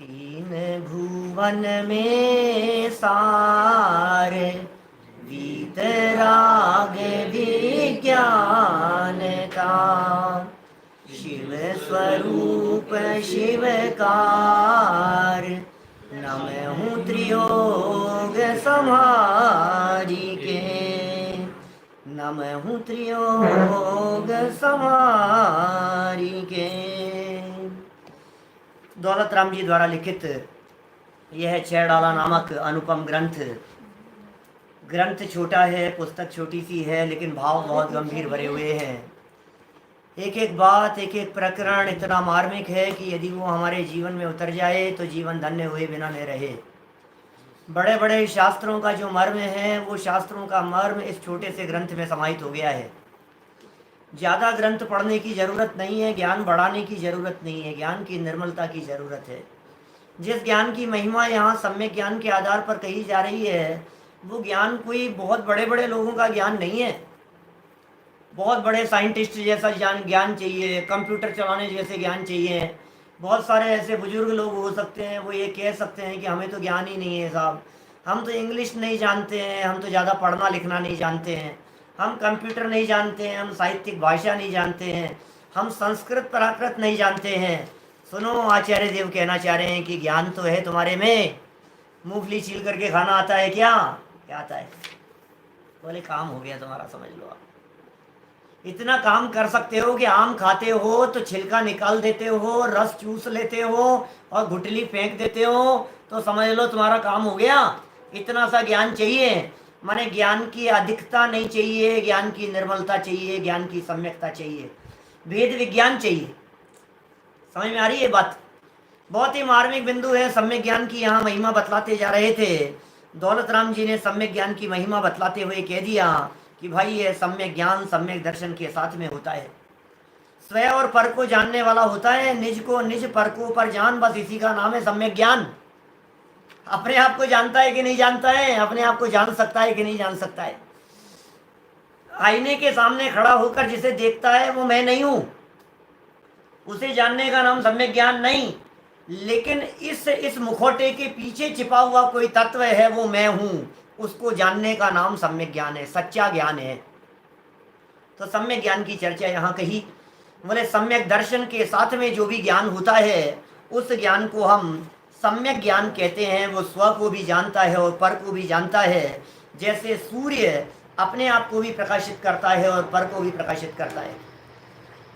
तीन भुवन में सार वीतराग विज्ञान का, शिव स्वरूप शिवकार, नमहु त्रियोग समाधि के, नमहु त्रियोग समाधि के। दौलत राम जी द्वारा लिखित यह छह डाला नामक अनुपम ग्रंथ छोटा है, पुस्तक छोटी सी है, लेकिन भाव बहुत गंभीर भरे हुए हैं। एक एक बात, एक एक प्रकरण इतना मार्मिक है कि यदि वो हमारे जीवन में उतर जाए तो जीवन धन्य हुए बिना न रहे। बड़े बड़े शास्त्रों का जो मर्म है, वो शास्त्रों का मर्म इस छोटे से ग्रंथ में समाहित हो गया है। ज़्यादा ग्रंथ पढ़ने की ज़रूरत नहीं है, ज्ञान बढ़ाने की ज़रूरत नहीं है, ज्ञान की निर्मलता की ज़रूरत है। जिस ज्ञान की महिमा यहाँ सम्यक ज्ञान के आधार पर कही जा रही है, वो ज्ञान कोई बहुत बड़े बड़े लोगों का ज्ञान नहीं है। बहुत बड़े साइंटिस्ट जैसा ज्ञान चाहिए, कंप्यूटर चलाने जैसे ज्ञान चाहिए। बहुत सारे ऐसे बुजुर्ग लोग हो सकते हैं, वो ये कह सकते हैं कि हमें तो ज्ञान ही नहीं है साहब, हम तो इंग्लिश नहीं जानते हैं, हम तो ज़्यादा पढ़ना लिखना नहीं जानते हैं, हम कंप्यूटर नहीं जानते हैं, हम साहित्यिक भाषा नहीं जानते हैं, हम संस्कृत प्राकृत नहीं जानते हैं। सुनो, आचार्य देव कहना चाह रहे हैं कि ज्ञान तो है तुम्हारे में, मूंगफली छील करके खाना आता है क्या? क्या आता है? बोले काम हो गया तुम्हारा, समझ लो आप। इतना काम कर सकते हो कि आम खाते हो तो छिलका निकाल देते हो, रस चूस लेते हो और गुठली फेंक देते हो, तो समझ लो तुम्हारा काम हो गया। इतना सा ज्ञान चाहिए। माने ज्ञान की अधिकता नहीं चाहिए, ज्ञान की निर्मलता चाहिए, ज्ञान की सम्यकता चाहिए, वेद विज्ञान चाहिए। समझ में आ रही है बात? बहुत ही मार्मिक बिंदु है। सम्यक ज्ञान की यहाँ महिमा बतलाते जा रहे थे। दौलत राम जी ने सम्यक ज्ञान की महिमा बतलाते हुए कह दिया कि भाई ये सम्यक ज्ञान सम्यक दर्शन के साथ में होता है। स्वयं और पर को जानने वाला होता है, निज को निज पर को पर जान, बस इसी का नाम है सम्यक ज्ञान। अपने आप को जानता है कि नहीं जानता है? अपने आप को जान सकता है कि नहीं जान सकता है? आईने के सामने खड़ा होकर जिसे देखता है वो मैं नहीं हूं, उसे जानने का नाम सम्यक ज्ञान नहीं। लेकिन इस मुखौटे के पीछे छिपा हुआ कोई तत्व है, वो मैं हूं, उसको जानने का नाम सम्यक ज्ञान है, सच्चा ज्ञान है। तो सम्यक ज्ञान की चर्चा यहाँ कही। बोले सम्यक दर्शन के साथ में जो भी ज्ञान होता है, उस ज्ञान को हम सम्यक ज्ञान कहते हैं। वो स्व को भी जानता है और पर को भी जानता है। जैसे सूर्य अपने आप को भी प्रकाशित करता है और पर को भी प्रकाशित करता है।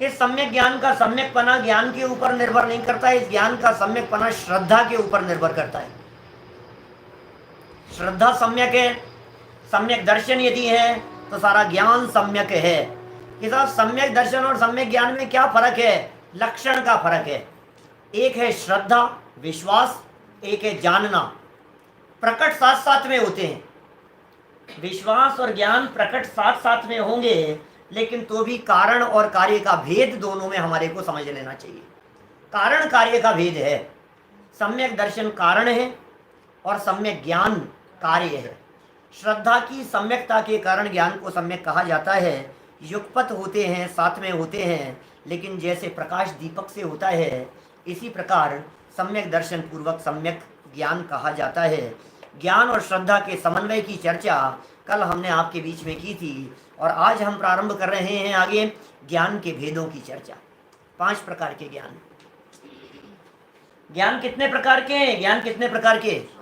इस सम्यक ज्ञान का सम्यकपना ज्ञान के ऊपर निर्भर नहीं करता, इस ज्ञान का सम्यकपना श्रद्धा के ऊपर निर्भर करता है। श्रद्धा सम्यक है, सम्यक दर्शन यदि है तो सारा ज्ञान सम्यक है। कि साहब सम्यक दर्शन और सम्यक ज्ञान में क्या फर्क है? लक्षण का फर्क है। एक है श्रद्धा विश्वास, एक है जानना। प्रकट साथ साथ में होते हैं। विश्वास और ज्ञान प्रकट साथ साथ में होंगे, लेकिन तो भी कारण और कार्य का भेद दोनों में हमारे को समझ लेना चाहिए। कारण कार्य का भेद है। सम्यक दर्शन कारण है और सम्यक ज्ञान कार्य है। श्रद्धा की सम्यकता के कारण ज्ञान को सम्यक कहा जाता है। युगपत होते हैं, साथ में होते हैं, लेकिन जैसे प्रकाश दीपक से होता है, इसी प्रकार सम्यक दर्शन पूर्वक सम्यक ज्ञान कहा जाता है। ज्ञान और श्रद्धा के समन्वय की चर्चा कल हमने आपके बीच में की थी, और आज हम प्रारंभ कर रहे हैं आगे ज्ञान के भेदों की चर्चा। 5 प्रकार के ज्ञान। ज्ञान कितने प्रकार के हैं? ज्ञान कितने प्रकार के?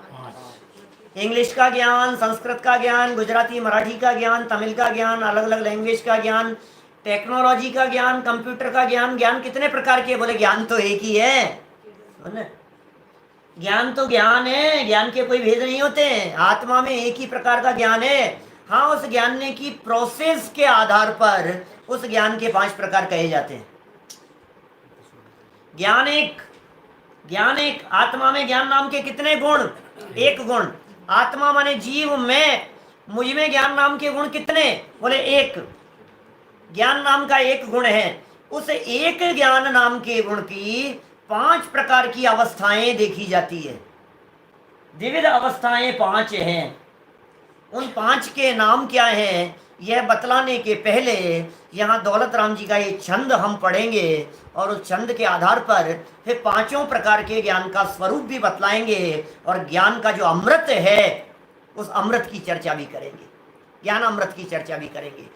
इंग्लिश का ज्ञान, संस्कृत का ज्ञान, गुजराती मराठी का ज्ञान, तमिल का ज्ञान, अलग अलग लैंग्वेज का ज्ञान, टेक्नोलॉजी का ज्ञान, कंप्यूटर का ज्ञान। ज्ञान कितने प्रकार के? बोले ज्ञान तो एक ही है। ज्ञान तो ज्ञान है, ज्ञान के कोई भेद नहीं होते हैं। आत्मा में एक ही प्रकार का ज्ञान है। हाँ, उस ज्ञान की प्रोसेस के आधार पर उस ज्ञान के 5 प्रकार कहे जाते हैं। ज्ञान एक आत्मा में ज्ञान नाम के कितने गुण? एक गुण। आत्मा माने जीव, मैं, मुझ में ज्ञान नाम के गुण कितने? बोले एक। ज्ञान नाम का एक गुण है। उस एक ज्ञान नाम के गुण की 5 प्रकार की अवस्थाएं देखी जाती है। विविध अवस्थाएं 5 हैं। उन 5 के नाम क्या हैं? यह बतलाने के पहले यहाँ दौलत राम जी का ये छंद हम पढ़ेंगे और उस छंद के आधार पर फिर पांचों प्रकार के ज्ञान का स्वरूप भी बतलाएंगे और ज्ञान का जो अमृत है उस अमृत की चर्चा भी करेंगे, ज्ञान अमृत की चर्चा भी करेंगे।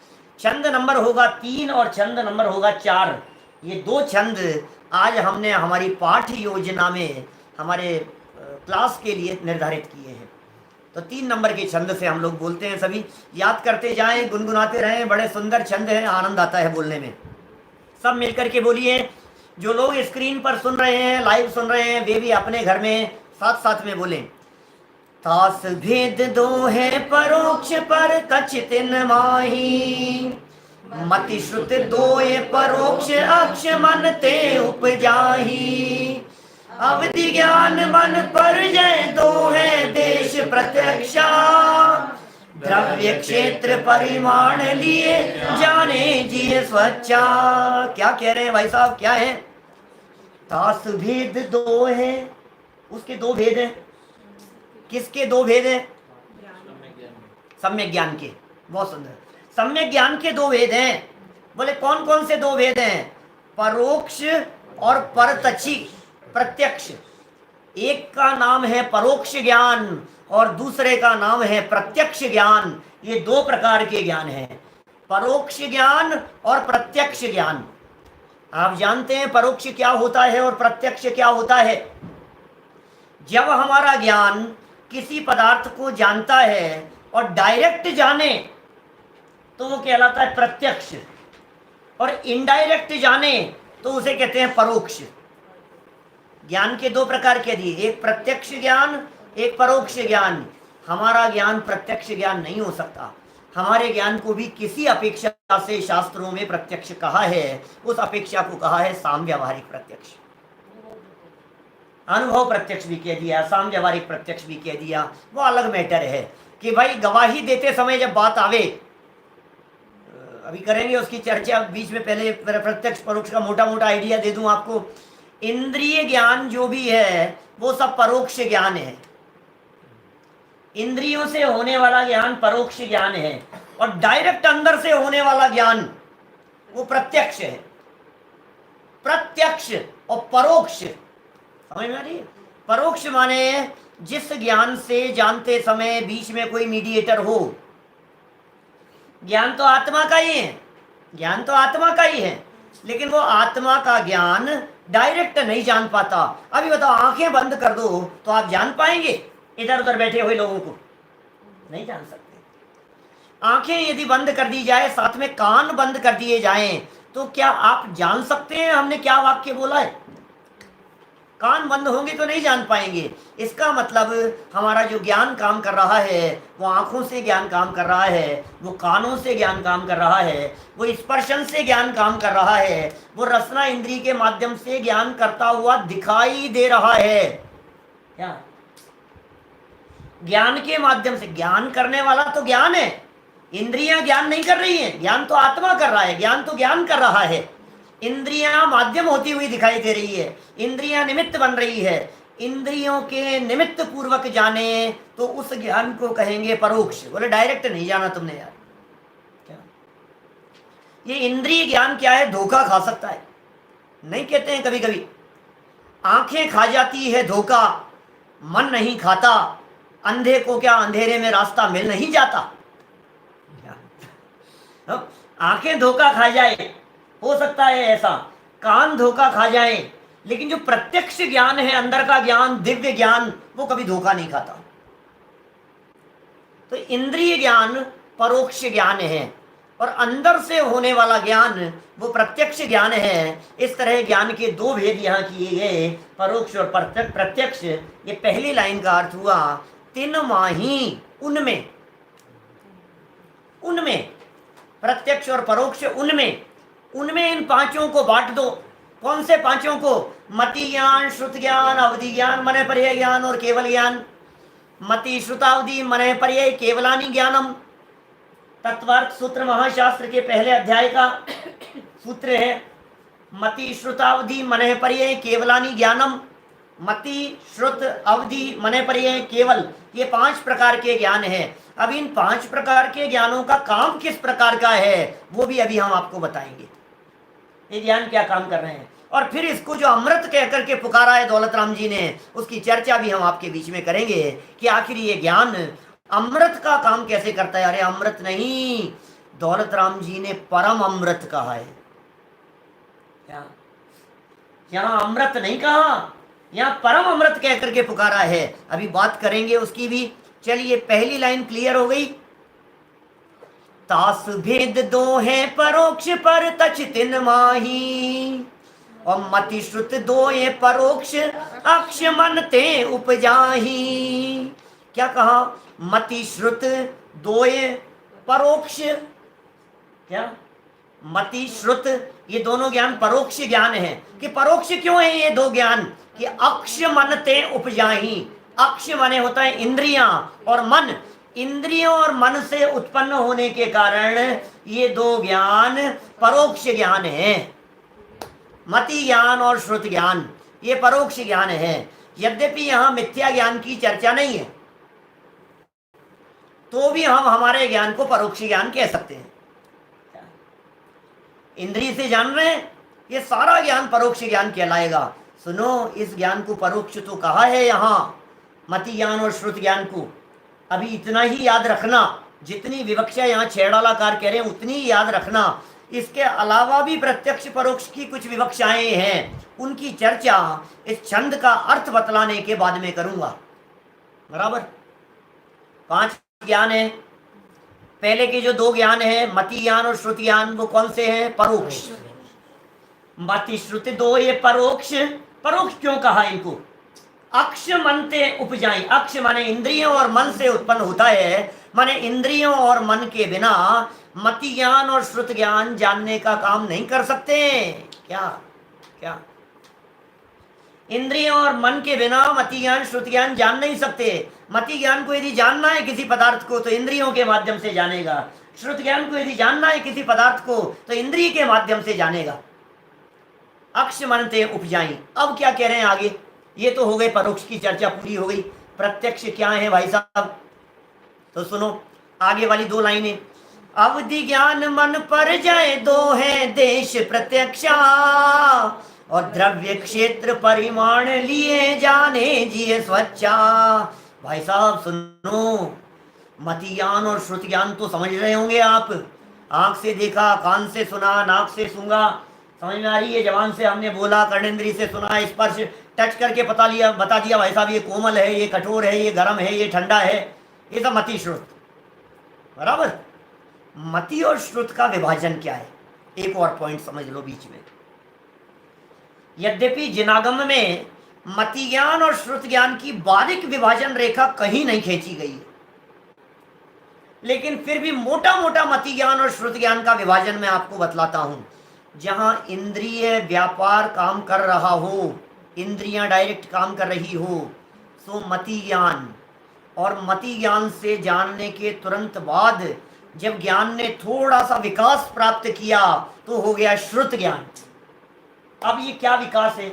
छंद नंबर होगा 3 और छंद नंबर होगा 4। ये 2 छंद आज हमने हमारी पाठ योजना में हमारे क्लास के लिए निर्धारित किए हैं। तो 3 नंबर के छंद से हम लोग बोलते हैं, सभी याद करते जाएं, गुनगुनाते रहें। बड़े सुंदर छंद हैं, आनंद आता है बोलने में। सब मिलकर के बोलिए। जो लोग स्क्रीन पर सुन रहे हैं, लाइव सुन रहे हैं, वे भी अपने घर में साथ साथ में बोलें। तास भेद दो है परोक्ष पर कछ तिन माही, मति श्रुत दोए परोक्ष अक्ष मन ते उपजाही। अवधि ज्ञान मन पर जय दो है देश प्रत्यक्षा, द्रव्य क्षेत्र परिमाण लिए जाने जिए स्वच्छा। क्या कह रहे हैं भाई साहब, क्या है? तास भेद दो है, उसके 2 भेद हैं। किसके 2 भेद हैं? सम्यक ज्ञान के। बहुत सुंदर, सम्यक ज्ञान के 2 भेद हैं। बोले कौन कौन से 2 भेद हैं? परोक्ष और परतची, प्रत्यक्ष। एक का नाम है परोक्ष ज्ञान और दूसरे का नाम है प्रत्यक्ष ज्ञान। ये 2 प्रकार के ज्ञान हैं, परोक्ष ज्ञान और प्रत्यक्ष ज्ञान। आप जानते हैं परोक्ष क्या होता है और प्रत्यक्ष क्या होता है? जब हमारा ज्ञान किसी पदार्थ को जानता है और डायरेक्ट जाने तो वो कहलाता है प्रत्यक्ष, और इनडायरेक्ट जाने तो उसे कहते हैं परोक्ष। ज्ञान के 2 प्रकार के दिए, एक प्रत्यक्ष ज्ञान, एक परोक्ष ज्ञान। हमारा ज्ञान प्रत्यक्ष ज्ञान नहीं हो सकता। हमारे ज्ञान को भी किसी अपेक्षा से शास्त्रों में प्रत्यक्ष कहा है, उस अपेक्षा को कहा है सामव्यावहारिक प्रत्यक्ष। अनुभव प्रत्यक्ष भी कह दिया, सामव्यावहारिक प्रत्यक्ष भी कह दिया। वो अलग मैटर है कि भाई गवाही देते समय जब बात आवे, अभी करेंगे उसकी चर्चा बीच में। पहले प्रत्यक्ष परोक्ष का मोटा मोटा आइडिया दे दूं आपको। इंद्रिय ज्ञान जो भी है वो सब परोक्ष ज्ञान है। इंद्रियों से होने वाला ज्ञान परोक्ष ज्ञान है और डायरेक्ट अंदर से होने वाला ज्ञान वो प्रत्यक्ष है। प्रत्यक्ष और परोक्ष समझ में आ रही है? परोक्ष माने जिस ज्ञान से जानते समय बीच में कोई मीडिएटर हो। ज्ञान तो आत्मा का ही है, ज्ञान तो आत्मा का ही है, लेकिन वो आत्मा का ज्ञान डायरेक्ट नहीं जान पाता। अभी बताओ, आंखें बंद कर दो तो आप जान पाएंगे इधर उधर बैठे हुए लोगों को? नहीं जान सकते। आंखें यदि बंद कर दी जाए, साथ में कान बंद कर दिए जाएं, तो क्या आप जान सकते हैं हमने क्या वाक्य बोला है? कान बंद होंगे तो नहीं जान पाएंगे। इसका मतलब हमारा जो ज्ञान काम कर रहा है वो आंखों से ज्ञान काम कर रहा है, वो कानों से ज्ञान काम कर रहा है, वो स्पर्शन से ज्ञान काम कर रहा है, वो रसना इंद्री के माध्यम से ज्ञान करता हुआ दिखाई दे रहा है। क्या ज्ञान के माध्यम से ज्ञान करने वाला तो ज्ञान है, इंद्रियां ज्ञान नहीं कर रही हैं। ज्ञान तो आत्मा कर रहा है, ज्ञान तो ज्ञान कर रहा है। इंद्रियां माध्यम होती हुई दिखाई दे रही है, इंद्रियां निमित्त बन रही है। इंद्रियों के निमित्त पूर्वक जाने तो उस ज्ञान को कहेंगे परोक्ष। बोले डायरेक्ट नहीं जाना तुमने यार। क्या ये इंद्रिय ज्ञान क्या है? धोखा खा सकता है। नहीं कहते हैं कभी कभी आंखें खा जाती है धोखा, मन नहीं खाता। अंधे को क्या अंधेरे में रास्ता मिल नहीं जाता? आंखें धोखा खा जाए, हो सकता है ऐसा, कान धोखा खा जाए, लेकिन जो प्रत्यक्ष ज्ञान है, अंदर का ज्ञान, दिव्य ज्ञान, वो कभी धोखा नहीं खाता। तो इंद्रिय ज्ञान परोक्ष ज्ञान है और अंदर से होने वाला ज्ञान वो प्रत्यक्ष ज्ञान है। इस तरह ज्ञान के 2 भेद यहाँ किए गए, परोक्ष और प्रत्यक्ष। ये पहली लाइन का अर्थ हुआ तिन माही, उनमें, उनमें प्रत्यक्ष और परोक्ष, उनमें इन पांचों को बांट दो। कौन से पांचों को? मति ज्ञान, श्रुत ज्ञान, अवधि ज्ञान, मने पर्याय ज्ञान और केवल ज्ञान। मति श्रुतावधि मने पर्याय केवलानि ज्ञानम। तत्वार्थ सूत्र महाशास्त्र के पहले अध्याय का सूत्र है। मति श्रुतावधि मने पर्याय केवलानि ज्ञानम। मति, श्रुत, अवधि, मने पर ये केवल, ये 5 प्रकार के ज्ञान है। अब इन 5 प्रकार के ज्ञानों का काम किस प्रकार का है वो भी अभी हम आपको बताएंगे, ये ज्ञान क्या काम कर रहे हैं। और फिर इसको जो अमृत कह करके पुकारा है दौलत राम जी ने, उसकी चर्चा भी हम आपके बीच में करेंगे कि आखिर ये ज्ञान अमृत का काम कैसे करता है। अरे अमृत नहीं, दौलत राम जी ने परम अमृत कहा है। क्या यहाँ अमृत नहीं कहा, यहाँ परम अमृत कह करके पुकारा है। अभी बात करेंगे उसकी भी। चलिए पहली लाइन क्लियर हो गई। तास भेद दो है परोक्ष पर तच तिन माही, और मति श्रुत दो ये परोक्ष अक्ष मन ते उपजाही। क्या कहा? मति श्रुत दो ये परोक्ष, क्या मति श्रुत ये दोनों ज्ञान परोक्ष ज्ञान है। कि परोक्ष क्यों है ये दो ज्ञान? कि अक्ष मन ते उपजाही। अक्ष माने होता है इंद्रियां, और मन, इंद्रियों और मन से उत्पन्न होने के कारण ये दो ज्ञान परोक्ष ज्ञान है। मति ज्ञान और श्रुत ज्ञान ये परोक्ष ज्ञान है। यद्यपि यहां मिथ्या ज्ञान की चर्चा नहीं है, तो भी हम हमारे ज्ञान को परोक्ष ज्ञान कह सकते हैं। इंद्रिय से जान रहे हैं, ये सारा ज्ञान परोक्ष ज्ञान कहलाएगा। सुनो, इस ज्ञान को परोक्ष तो कहा है यहाँ, मति ज्ञान और श्रुत ज्ञान को। अभी इतना ही याद रखना, जितनी विवक्षा यहाँ छेड़ालाकार कह रहे हैं उतनी ही याद रखना। इसके अलावा भी प्रत्यक्ष परोक्ष की कुछ विवक्षाएं हैं, उनकी चर्चा इस छंद का अर्थ बतलाने के बाद में करूंगा। बराबर? 5 ज्ञान है। पहले के जो 2 ज्ञान है, मति ज्ञान और श्रुति ज्ञान, वो कौन से हैं? परोक्ष। मति श्रुति दो ये परोक्ष। परोक्ष क्यों कहा इनको? अक्ष मन ते उपजाई। अक्ष माने इंद्रियों और मन से उत्पन्न होता है, माने इंद्रियों और मन के बिना मति ज्ञान और श्रुत ज्ञान जानने का काम नहीं कर सकते। क्या क्या इंद्रियों और मन के बिना मति ज्ञान श्रुत ज्ञान जान नहीं सकते। मति ज्ञान को यदि जानना है किसी पदार्थ को तो इंद्रियों के माध्यम से जानेगा, श्रुत ज्ञान को यदि जानना है किसी पदार्थ को तो इंद्रिय के माध्यम से जानेगा। अक्ष मन ते उपजाई। अब क्या कह रहे हैं आगे? ये तो हो गए परोक्ष की चर्चा पूरी हो गई। प्रत्यक्ष क्या है भाई साहब? तो सुनो आगे वाली 2 लाइनें। अवधि ज्ञान मन पर जाए दो है देश प्रत्यक्षा, और द्रव्य क्षेत्र परिमाण लिए जाने जिए स्वच्छा। भाई साहब सुनो, मति ज्ञान और श्रुति ज्ञान तो समझ रहे होंगे आप। आंख से देखा, कान से सुना, नाक से सूंघा, समझ में आ रही है, जबान से हमने बोला, कर्णेंद्रिय से सुना, स्पर्श टच करके बता दिया भाई साहब ये कोमल है, ये कठोर है, ये गर्म है, ये ठंडा है। ये सब मति श्रुत। बराबर? मति और श्रुत का विभाजन क्या है? एक और पॉइंट समझ लो बीच में। यद्यपि जिनागम में मति ज्ञान और श्रुत ज्ञान की बारीक विभाजन रेखा कहीं नहीं खींची गई है, लेकिन फिर भी मोटा मोटा मति ज्ञान और श्रुत ज्ञान का विभाजन मैं आपको बतलाता हूं। जहां इंद्रिय व्यापार काम कर रहा हो, इंद्रियां डायरेक्ट काम कर रही हो, सो मति ज्ञान। और मति ज्ञान से जानने के तुरंत बाद जब ज्ञान ने थोड़ा सा विकास प्राप्त किया तो हो गया श्रुत ज्ञान। अब ये क्या विकास है?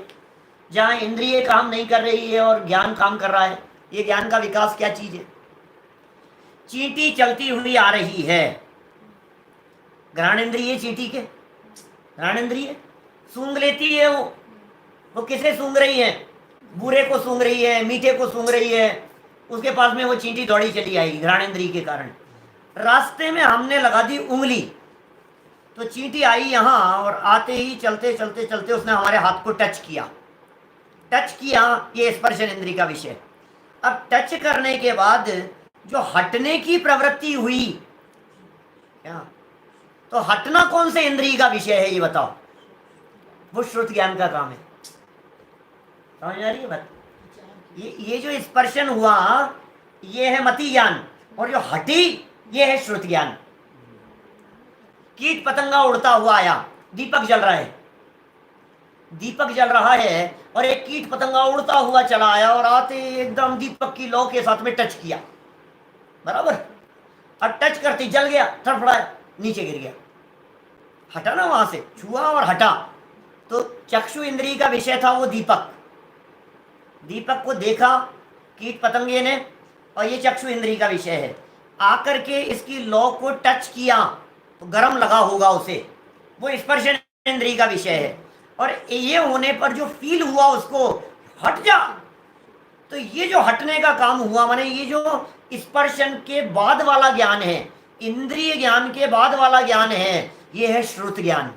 जहां इंद्रिय काम नहीं कर रही है और ज्ञान काम कर रहा है, ये ज्ञान का विकास क्या चीज है? चींटी चलती हुई आ रही है, घ्राणेंद्रिय चींटी के, घ्राणेंद्रिय सूंघ लेती है। वो किसे सूंघ रही है? बूरे को सूंघ रही है, मीठे को सूंघ रही है। उसके पास में वो चींटी दौड़ी चली आएगी घ्राणेंद्रिय के कारण। रास्ते में हमने लगा दी उंगली, तो चींटी आई यहाँ, और आते ही चलते चलते चलते उसने हमारे हाथ को टच किया। टच किया, ये स्पर्शन इंद्रिय का विषय। अब टच करने के बाद जो हटने की प्रवृत्ति हुई, क्या तो हटना कौन से इंद्रिय का विषय है ये बताओ? वो श्रुत ज्ञान का काम है। समझ आ रही है बात? ये जो स्पर्शन हुआ ये है मति ज्ञान, और जो हटी ये है श्रुत ज्ञान। कीट पतंगा उड़ता हुआ आया, दीपक जल रहा है, दीपक जल रहा है, और एक कीट पतंगा उड़ता हुआ चला आया और आते एकदम दीपक की लौ के साथ में टच किया। बराबर? और टच करते जल गया, थड़फड़ाया, नीचे गिर गया। हटा ना वहां से, छुआ और हटा। तो चक्षु इंद्रिय का विषय था वो दीपक, दीपक को देखा कीट पतंगे ने, और ये चक्षु इंद्री का विषय है, आकर के इसकी लौ को टच किया तो गर्म लगा होगा उसे, वो स्पर्श इंद्री का विषय है। और ये होने पर जो फील हुआ उसको, हट जा, तो ये जो हटने का काम हुआ, माने ये जो स्पर्शन के बाद वाला ज्ञान है, इंद्रिय ज्ञान के बाद वाला ज्ञान है, ये है श्रुत ज्ञान।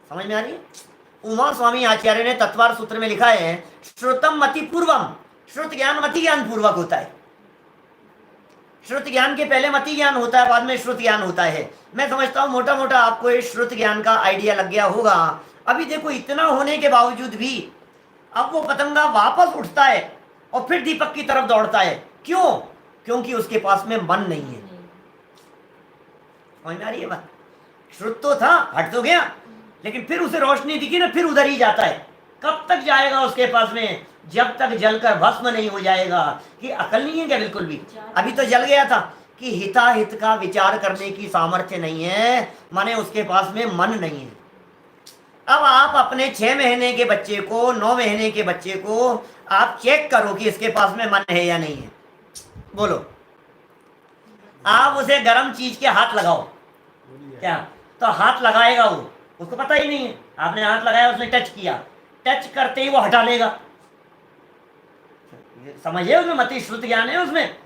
समझ में आ रही है? उमा स्वामी आचार्य ने तत्वार सूत्र में लिखा है, श्रुतम मति पूर्वम, श्रुत ज्ञान मति ज्ञान पूर्वक होता है। श्रुत ज्ञान के पहले मति ज्ञान होता है, बाद में श्रुत ज्ञान होता है। मैं समझता हूँ मोटा मोटा आपको इस श्रुत ज्ञान का आइडिया लग गया होगा। अभी देखो, इतना होने के बावजूद भी अब वो पतंगा वापस उठता है और फिर दीपक की तरफ दौड़ता है। क्यों? क्योंकि उसके पास में मन नहीं है। समझ में आ रही है बात? श्रुत तो था, हट तो गया, लेकिन फिर उसे रोशनी दिखी ना, फिर उधर ही जाता है। कब तक जाएगा उसके पास में? जब तक जलकर भस्म नहीं हो जाएगा। कि अकल नहीं है क्या बिल्कुल भी? अभी तो जल गया था कि हिताहित का विचार करने की सामर्थ्य नहीं है, माने उसके पास में मन नहीं है। अब आप अपने 6 महीने के बच्चे को, 9 महीने के बच्चे को आप चेक करो कि इसके पास में मन है या नहीं है। बोलो, आप उसे गर्म चीज के हाथ लगाओ, क्या तो हाथ लगाएगा वो? उसको पता ही नहीं है। आपने हाथ लगाया, उसने टच किया, टच करते ही वो हटा लेगा। समझिए, उसमें मति श्रुत ज्ञान है उसमें।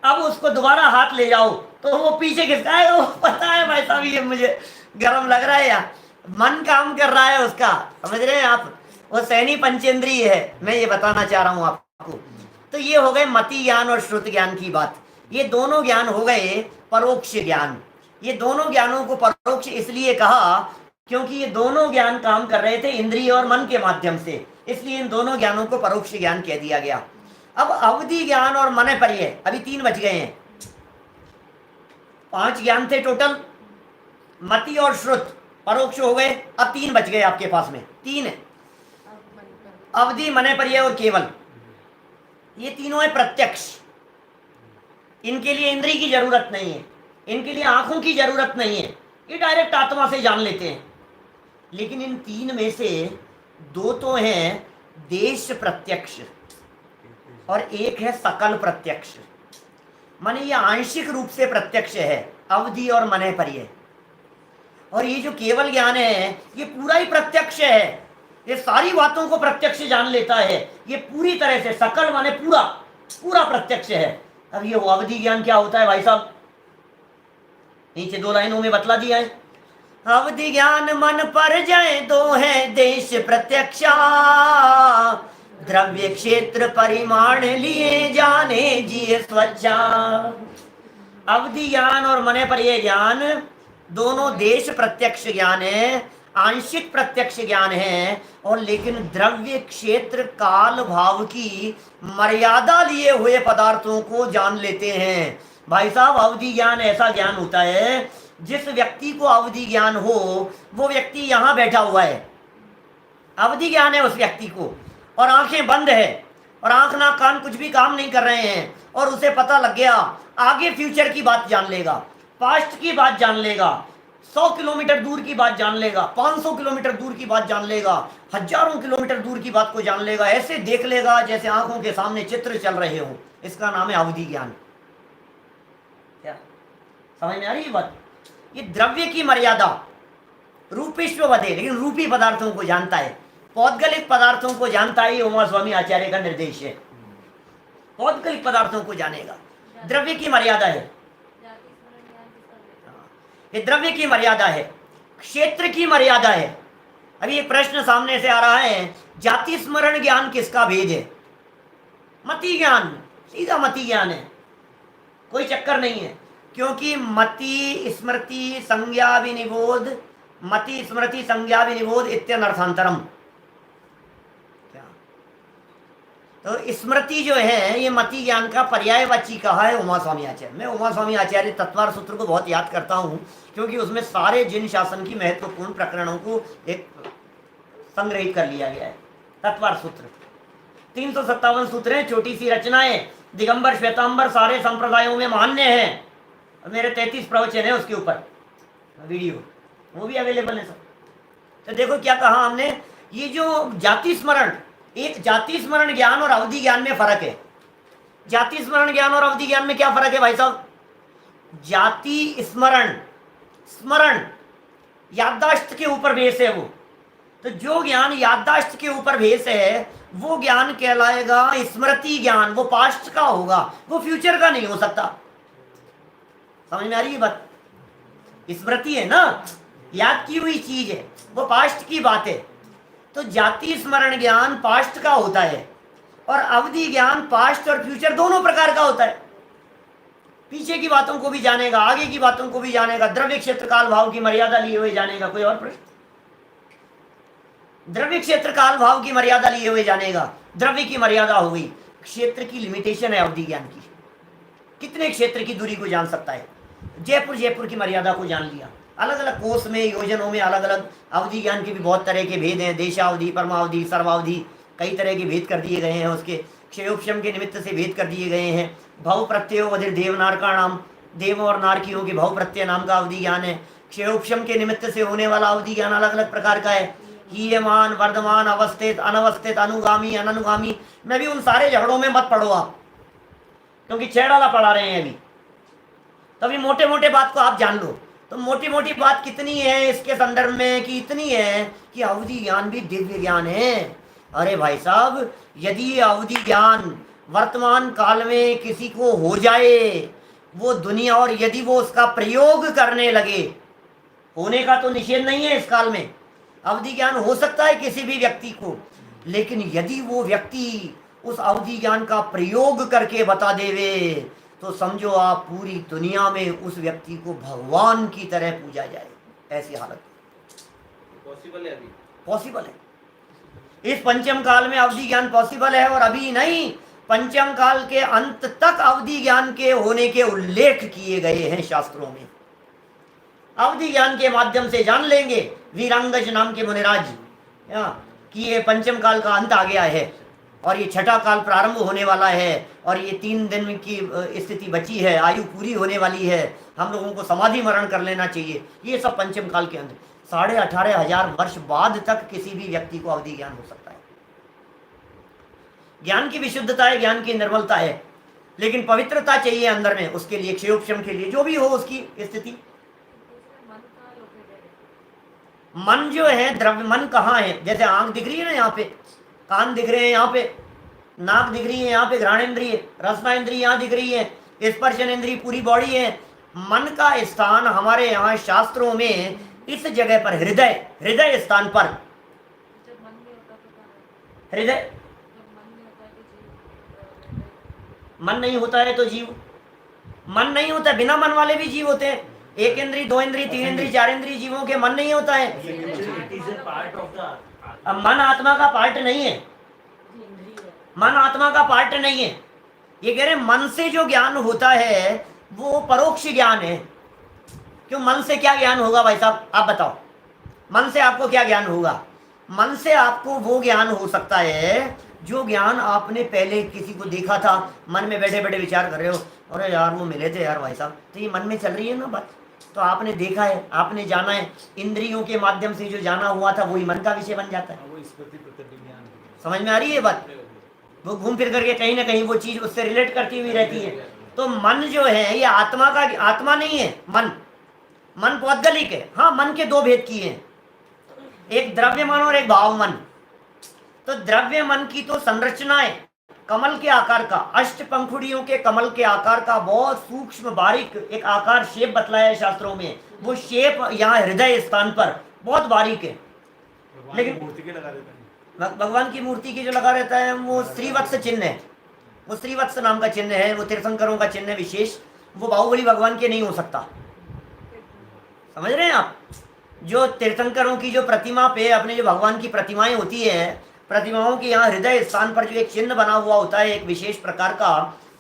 अब उसको दोबारा हाथ ले जाओ तो वो पीछे खिसकाएगा। वो पता है भाई साहब ये मुझे गर्म लग रहा है, या मन काम कर रहा है उसका। समझ रहे हैं आप? वो सैनी पंचेंद्रिय है, मैं ये बताना चाह रहा हूं आपको। तो ये हो गए मति ज्ञान और श्रुत ज्ञान की बात। ये दोनों ज्ञान हो गए परोक्ष ज्ञान। ये दोनों ज्ञानों को परोक्ष इसलिए कहा क्योंकि ये दोनों ज्ञान काम कर रहे थे इंद्रिय और मन के माध्यम से, इसलिए इन दोनों ज्ञानों को परोक्ष ज्ञान कह दिया गया। अब अवधि ज्ञान और मन पर्यय, अभी 3 बच गए हैं। 5 ज्ञान थे टोटल, मति और श्रुत परोक्ष हो गए। अब 3 बच गए आपके पास में। 3 है, अवधि, मन पर्यय और केवल। ये तीनों है प्रत्यक्ष। इनके लिए इंद्रिय की जरूरत नहीं है, इनके लिए आंखों की जरूरत नहीं है, ये डायरेक्ट आत्मा से जान लेते हैं। लेकिन इन 3 में से 2 तो हैं देश प्रत्यक्ष और एक है सकल प्रत्यक्ष। माने ये आंशिक रूप से प्रत्यक्ष है, अवधि और मन पर्यय। और ये जो केवल ज्ञान है ये पूरा ही प्रत्यक्ष है, ये सारी बातों को प्रत्यक्ष जान लेता है। ये पूरी तरह से सकल माने पूरा पूरा प्रत्यक्ष है। अब ये अवधि ज्ञान क्या होता है भाई साहब? नीचे 2 लाइनों में बतला दिया है। अवधि ज्ञान मन पर जाए दो है देश प्रत्यक्षा, द्रव्य क्षेत्र परिमाण लिए जाने जिए स्वच्छा। अवधि ज्ञान और मन पर्यय ज्ञान दोनों देश प्रत्यक्ष ज्ञान है, आंशिक प्रत्यक्ष ज्ञान है। और लेकिन द्रव्य क्षेत्र काल भाव की मर्यादा लिए हुए पदार्थों को जान लेते हैं। भाई साहब, अवधि ज्ञान ऐसा ज्ञान होता है, जिस व्यक्ति को अवधि ज्ञान हो वो व्यक्ति यहां बैठा हुआ है, अवधि ज्ञान है उस व्यक्ति को, और आंखें बंद है और आंख ना कान कुछ भी काम नहीं कर रहे हैं, और उसे पता लग गया आगे फ्यूचर की बात जान लेगा, पास्ट की बात जान लेगा, 100 किलोमीटर दूर की बात जान लेगा, 500 किलोमीटर दूर की बात जान लेगा, हजारों किलोमीटर दूर की बात को जान लेगा। ऐसे देख लेगा जैसे आंखों के सामने चित्र चल रहे हो। इसका नाम है अवधि ज्ञान। क्या समझ में आ रही है बात? ये द्रव्य की मर्यादा, रूपिष्व वधे, लेकिन रूपी पदार्थों को जानता है, पौद्गलिक पदार्थों को जानता है। उमा स्वामी आचार्य का निर्देश है, पौद्गलिक पदार्थों को जानेगा। द्रव्य की मर्यादा है, ये द्रव्य की मर्यादा है, क्षेत्र की मर्यादा है। अभी एक प्रश्न सामने से आ रहा है, जाति स्मरण ज्ञान किसका भेद है? मति ज्ञान, सीधा मति ज्ञान है, कोई चक्कर नहीं है। क्योंकि मति स्मृति संज्ञा विनिबोध, मति स्मृति संज्ञा विनिबोध इत्यनर्थांतरम। क्या तो स्मृति जो है ये मति ज्ञान का पर्यायवाची कहा है उमा स्वामी आचार्य। मैं उमा स्वामी आचार्य तत्वार सूत्र को बहुत याद करता हूँ, क्योंकि उसमें सारे जिन शासन की महत्वपूर्ण प्रकरणों को एक संग्रहित कर लिया गया है। तत्वार सूत्र 357 सूत्र हैं, छोटी सी रचनाएं, दिगंबर श्वेतांबर सारे संप्रदायों में मान्य है। मेरे 33 प्रवचन है उसके ऊपर वीडियो, वो भी अवेलेबल है सब। तो देखो क्या कहा हमने, ये जो जाति स्मरण एक जाति स्मरण ज्ञान और अवधि ज्ञान में फर्क है। जाति स्मरण ज्ञान और अवधि ज्ञान में क्या फर्क है भाई साहब? जाति स्मरण, स्मरण याददाश्त के ऊपर बेस है वो, तो जो ज्ञान याददाश्त के ऊपर बेस है वो ज्ञान कहलाएगा स्मृति ज्ञान, वो पास्ट का होगा, वो फ्यूचर का नहीं हो सकता। समझ में आ रही है बात? स्मृति है ना, याद की हुई चीज है, वो पास्ट की बात है। तो जाति स्मरण ज्ञान पास्ट का होता है और अवधि ज्ञान पास्ट और फ्यूचर दोनों प्रकार का होता है। पीछे की बातों को भी जानेगा, आगे की बातों को भी जानेगा, द्रव्य क्षेत्र काल भाव की मर्यादा लिए हुए जानेगा। कोई और प्रश्न? द्रव्य क्षेत्र काल भाव की मर्यादा लिए हुए जानेगा। द्रव्य की मर्यादा हो गई, क्षेत्र की लिमिटेशन है अवधि ज्ञान की, कितने क्षेत्र की दूरी को जान सकता है। जयपुर की मर्यादा को जान लिया। अलग अलग कोष में, योजनों में अलग अलग अवधि ज्ञान के भी बहुत तरह के भेद हैं। देशावधि, परमावधि, सर्वावधि, कई तरह के भेद कर दिए गए हैं। उसके क्षयोपशम के निमित्त से भेद कर दिए गए हैं। भव प्रत्ययो अधिर देवनार का नाम, देव और नारकियों के भव प्रत्यय नाम का अवधि ज्ञान है। क्षयोपशम के निमित्त से होने वाला अवधि ज्ञान अलग अलग प्रकार का है। हीयमान, वर्धमान, अवस्थित, अनवस्थित, अनुगामी, अननुगामी। मैं भी उन सारे झगड़ों में मत पढ़ो आप, क्योंकि छेड़ाला पढ़ा रहे हैं अभी। तभी मोटे मोटे बात को आप जान लो। तो मोटी मोटी बात कितनी है इसके संदर्भ में कि इतनी है कि अवधि ज्ञान भी दिव्य ज्ञान है। अरे भाई साहब, यदि ये अवधि ज्ञान वर्तमान काल में किसी को हो जाए, वो दुनिया, और यदि वो उसका प्रयोग करने लगे, होने का तो निषेध नहीं है इस काल में, अवधि ज्ञान हो सकता है किसी भी व्यक्ति को, लेकिन यदि वो व्यक्ति उस अवधि ज्ञान का प्रयोग करके बता देवे तो समझो आप पूरी दुनिया में उस व्यक्ति को भगवान की तरह पूजा जाए। ऐसी हालत पॉसिबल है, अभी पॉसिबल है। इस पंचम काल में अवधि ज्ञान पॉसिबल है, और अभी नहीं, पंचम काल के अंत तक अवधि ज्ञान के होने के उल्लेख किए गए हैं शास्त्रों में। अवधि ज्ञान के माध्यम से जान लेंगे वीरांगज नाम के मुनिराज कि ये पंचम काल का अंत आ गया है और ये छठा काल प्रारंभ होने वाला है, और ये 3 दिन की स्थिति बची है, आयु पूरी होने वाली है, हम लोगों को समाधि मरण कर लेना चाहिए। ये सब पंचम काल के अंदर 18,500 वर्ष बाद तक किसी भी व्यक्ति को अवधि ज्ञान हो सकता है। ज्ञान की विशुद्धता है, ज्ञान की निर्मलता है, लेकिन पवित्रता चाहिए अंदर में। उसके लिए क्षयोपशम के लिए जो भी हो उसकी स्थिति। मन जो है द्रव्य, मन कहाँ है? जैसे आंख दिख रही है ना यहाँ पे, कान दिख रहे हैं यहाँ पे, नाक दिख रही है यहाँ पे, घ्राणेन्द्रिय, रसनाइंद्रिय यहाँ दिख रही है, स्पर्शनेन्द्रिय पूरी बॉडी है। मन का स्थान हमारे यहाँ शास्त्रों में इस जगह पर हृदय, हृदय स्थान पर। हृदय मन नहीं होता है तो जीव, मन नहीं होता, बिना मन वाले भी जीव होते हैं। 1 इंद्री, 2 इंद्री, 3 इंद्री, 4 इंद्री जीवों के मन नहीं होता है। अब मन आत्मा का पार्ट नहीं है, मन आत्मा का पार्ट नहीं है। ये कह रहे मन से जो ज्ञान होता है वो परोक्ष ज्ञान है। क्यों? मन से क्या ज्ञान होगा भाई साहब, आप बताओ। मन से आपको क्या ज्ञान होगा? मन से आपको वो ज्ञान हो सकता है जो ज्ञान आपने पहले किसी को देखा था, मन में बैठे बैठे विचार कर रहे हो, अरे यार वो मिले थे यार भाई साहब, तो ये मन में चल रही है ना बात, तो आपने देखा है, आपने जाना है, इंद्रियों के माध्यम से जो जाना हुआ था वही मन का विषय बन जाता है। समझ में आ रही है बात? वो घूम फिर करके कहीं ना कहीं वो चीज उससे रिलेट करती हुई रहती है। तो मन जो है ये आत्मा का, आत्मा नहीं है मन, मन पौद्गलिक है। हाँ, मन के 2 भेद किए हैं, एक द्रव्य मन और एक भाव मन। तो द्रव्य मन की तो संरचना है कमल के आकार का, 8 पंखुड़ियों के कमल के आकार का बहुत सूक्ष्म बारीक एक आकार, शेप बतलाया है शास्त्रों में। वो शेप यहाँ हृदय स्थान पर बहुत बारीक है। लेकिन मूर्ति के लगा देता है, भगवान की मूर्ति की जो लगा रहता है वो श्रीवत्स चिन्ह है, वो श्रीवत्स नाम का चिन्ह है, वो तीर्थंकरों का चिन्ह है विशेष। वो बाहुबली भगवान के नहीं हो सकता। समझ रहे हैं आप? जो तीर्थंकरों की जो प्रतिमा पे अपने जो भगवान की प्रतिमाएं होती है, प्रतिमाओं के यहाँ हृदय स्थान पर जो एक चिन्ह बना हुआ होता है एक विशेष प्रकार का,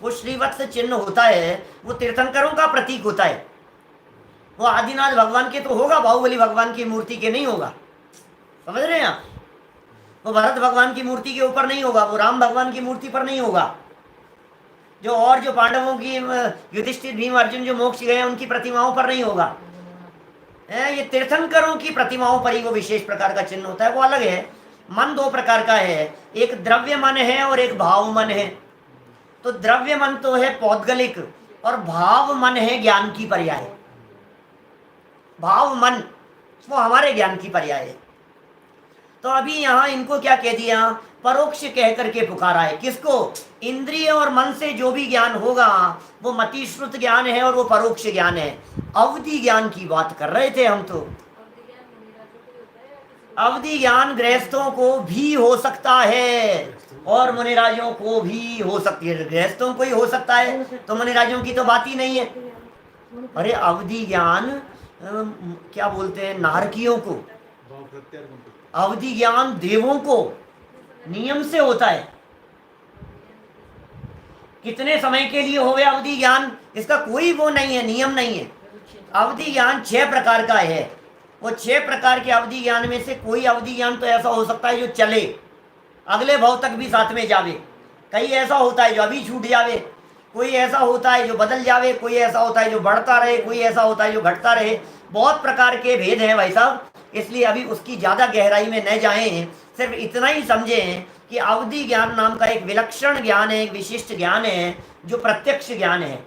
वो श्रीवत्स चिन्ह होता है, वो तीर्थंकरों का प्रतीक होता है। वो आदिनाथ भगवान के तो होगा, बाहुबली भगवान की मूर्ति के नहीं होगा। समझ रहे हैं आप? वो भरत भगवान की मूर्ति के ऊपर नहीं होगा, वो राम भगवान की मूर्ति पर नहीं होगा, जो और जो पांडवों की युधिष्ठिर, भीम, अर्जुन जो मोक्ष गए उनकी प्रतिमाओं पर नहीं होगा। ये तीर्थंकरों की प्रतिमाओं पर ही वो विशेष प्रकार का चिन्ह होता है, वो अलग है। मन दो प्रकार का है, एक द्रव्य मन है और एक भाव मन है। तो द्रव्य मन तो है पौद्गलिक और भाव मन है ज्ञान की पर्याय। भाव मन वो हमारे ज्ञान की पर्याय है। तो अभी यहाँ इनको क्या कह दिया, परोक्ष कह करके पुकारा है। किसको? इंद्रिय और मन से जो भी ज्ञान होगा वो मतिश्रुत ज्ञान है और वो परोक्ष ज्ञान है। अवधि ज्ञान की बात कर रहे थे हम। तो अवधि ज्ञान गृहस्थों को भी हो सकता है और मुनिराजों को भी हो सकती है। गृहस्थों को ही हो सकता है तो मुनिराजों की तो बात ही नहीं है। अरे अवधि ज्ञान क्या बोलते हैं नारकियों को, अवधि ज्ञान देवों को नियम से होता है। कितने समय के लिए हो गया अवधि ज्ञान, इसका कोई वो नहीं है, नियम नहीं है। अवधि ज्ञान 6 प्रकार का है। वो 6 प्रकार के अवधि ज्ञान में से कोई अवधि ज्ञान तो ऐसा हो सकता है जो चले, अगले भाव तक भी साथ में जावे। कई ऐसा होता है जो अभी छूट जावे, कोई ऐसा होता है जो बदल जावे, कोई ऐसा होता है जो बढ़ता रहे, कोई ऐसा होता है जो घटता रहे। बहुत प्रकार के भेद हैं भाई साहब, इसलिए अभी उसकी ज़्यादा गहराई में न जाएं। सिर्फ इतना ही समझें कि अवधि ज्ञान नाम का एक विलक्षण ज्ञान है, एक विशिष्ट ज्ञान है जो प्रत्यक्ष ज्ञान है।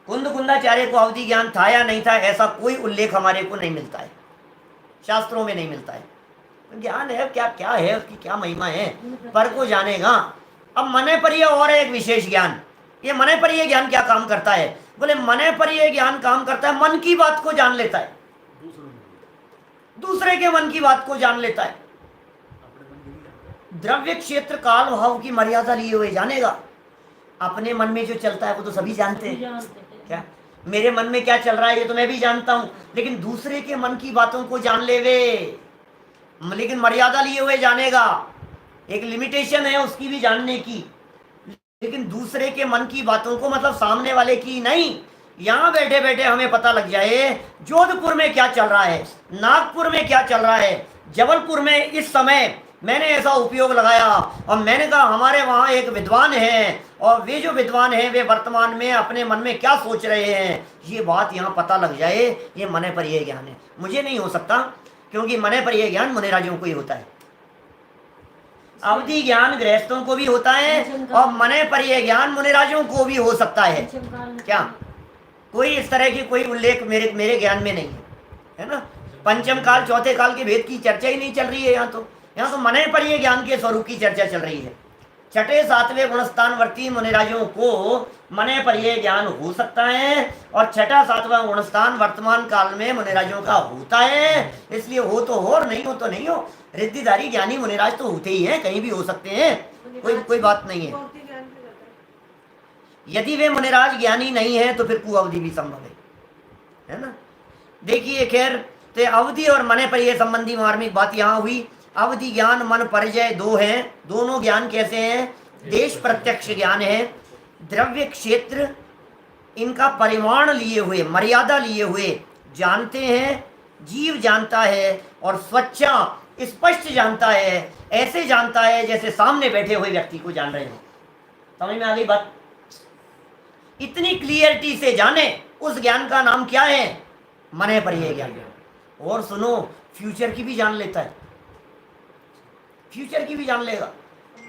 कुंद कुंदाचार्य को अवधि ज्ञान था या नहीं था ऐसा कोई उल्लेख हमारे को नहीं मिलता है, शास्त्रों में नहीं मिलता है। ज्ञान है क्या क्या है, उसकी क्या महिमा है, पर को जानेगा। अब मने पर यह और एक विशेष ज्ञान, ये मने पर यह ज्ञान क्या काम करता है? बोले मने पर यह ज्ञान काम करता है, मन की बात को जान लेता है, दूसरे के मन की बात को जान लेता है। द्रव्य क्षेत्र काल भाव की मर्यादा लिए हुए जानेगा। अपने मन में जो चलता है वो तो सभी जानते हैं। क्या मेरे मन में क्या चल रहा है ये तो मैं भी जानता हूं, लेकिन दूसरे के मन की बातों को जान ले वे, लेकिन मर्यादा लिए हुए जानेगा। एक लिमिटेशन है उसकी भी जानने की, लेकिन दूसरे के मन की बातों को, मतलब सामने वाले की नहीं। यहाँ बैठे बैठे हमें पता लग जाए जोधपुर में क्या चल रहा है, नागपुर में क्या चल रहा है, जबलपुर में इस समय मैंने ऐसा उपयोग लगाया और मैंने कहा हमारे वहाँ एक विद्वान है और वे जो विद्वान हैं वे वर्तमान में अपने मन में क्या सोच रहे हैं, ये बात यहाँ पता लग जाए, ये मने पर यह ज्ञान है। मुझे नहीं हो सकता क्योंकि मने पर यह ज्ञान मुनिराजों को ही होता है। अवधि ज्ञान गृहस्थों को भी होता है और मने पर यह ज्ञान मुनिराजों को भी हो सकता है। क्या कोई इस तरह की कोई उल्लेख मेरे ज्ञान में नहीं है ना। पंचम काल चौथे काल के भेद की चर्चा ही नहीं चल रही है यहाँ तो मने पर यह ज्ञान के स्वरूप की चर्चा चल रही है। छठे सातवें गुणस्थानवर्ती मुनिराजों को मने पर यह ज्ञान हो सकता है और छठा सातवां गुणस्थान वर्तमान काल में मुनिराजों का होता है। इसलिए हो तो हो और नहीं हो तो नहीं हो। रिद्धिधारी ज्ञानी मुनिराज तो होते ही हैं, कहीं भी हो सकते हैं, कोई बात नहीं है। यदि वे मुनिराज ज्ञानी नहीं है तो फिर कुअवधि भी संभव है ना। देखिए खैर, तो अवधि और मने पर यह संबंधी मार्मिक बात यहाँ हुई। अवधि ज्ञान मन परिचय दो हैं, दोनों ज्ञान कैसे हैं? देश प्रत्यक्ष ज्ञान है। द्रव्य क्षेत्र इनका परिमाण लिए हुए, मर्यादा लिए हुए जानते हैं, जीव जानता है और स्वच्छा स्पष्ट जानता है, ऐसे जानता है जैसे सामने बैठे हुए व्यक्ति को जान रहे हो। समझ में आ गई बात? इतनी क्लियरिटी से जाने उस ज्ञान का नाम क्या है? मने पर यह ज्ञान। और सुनो, फ्यूचर की भी जान लेता है, फ्यूचर की भी जान लेगा।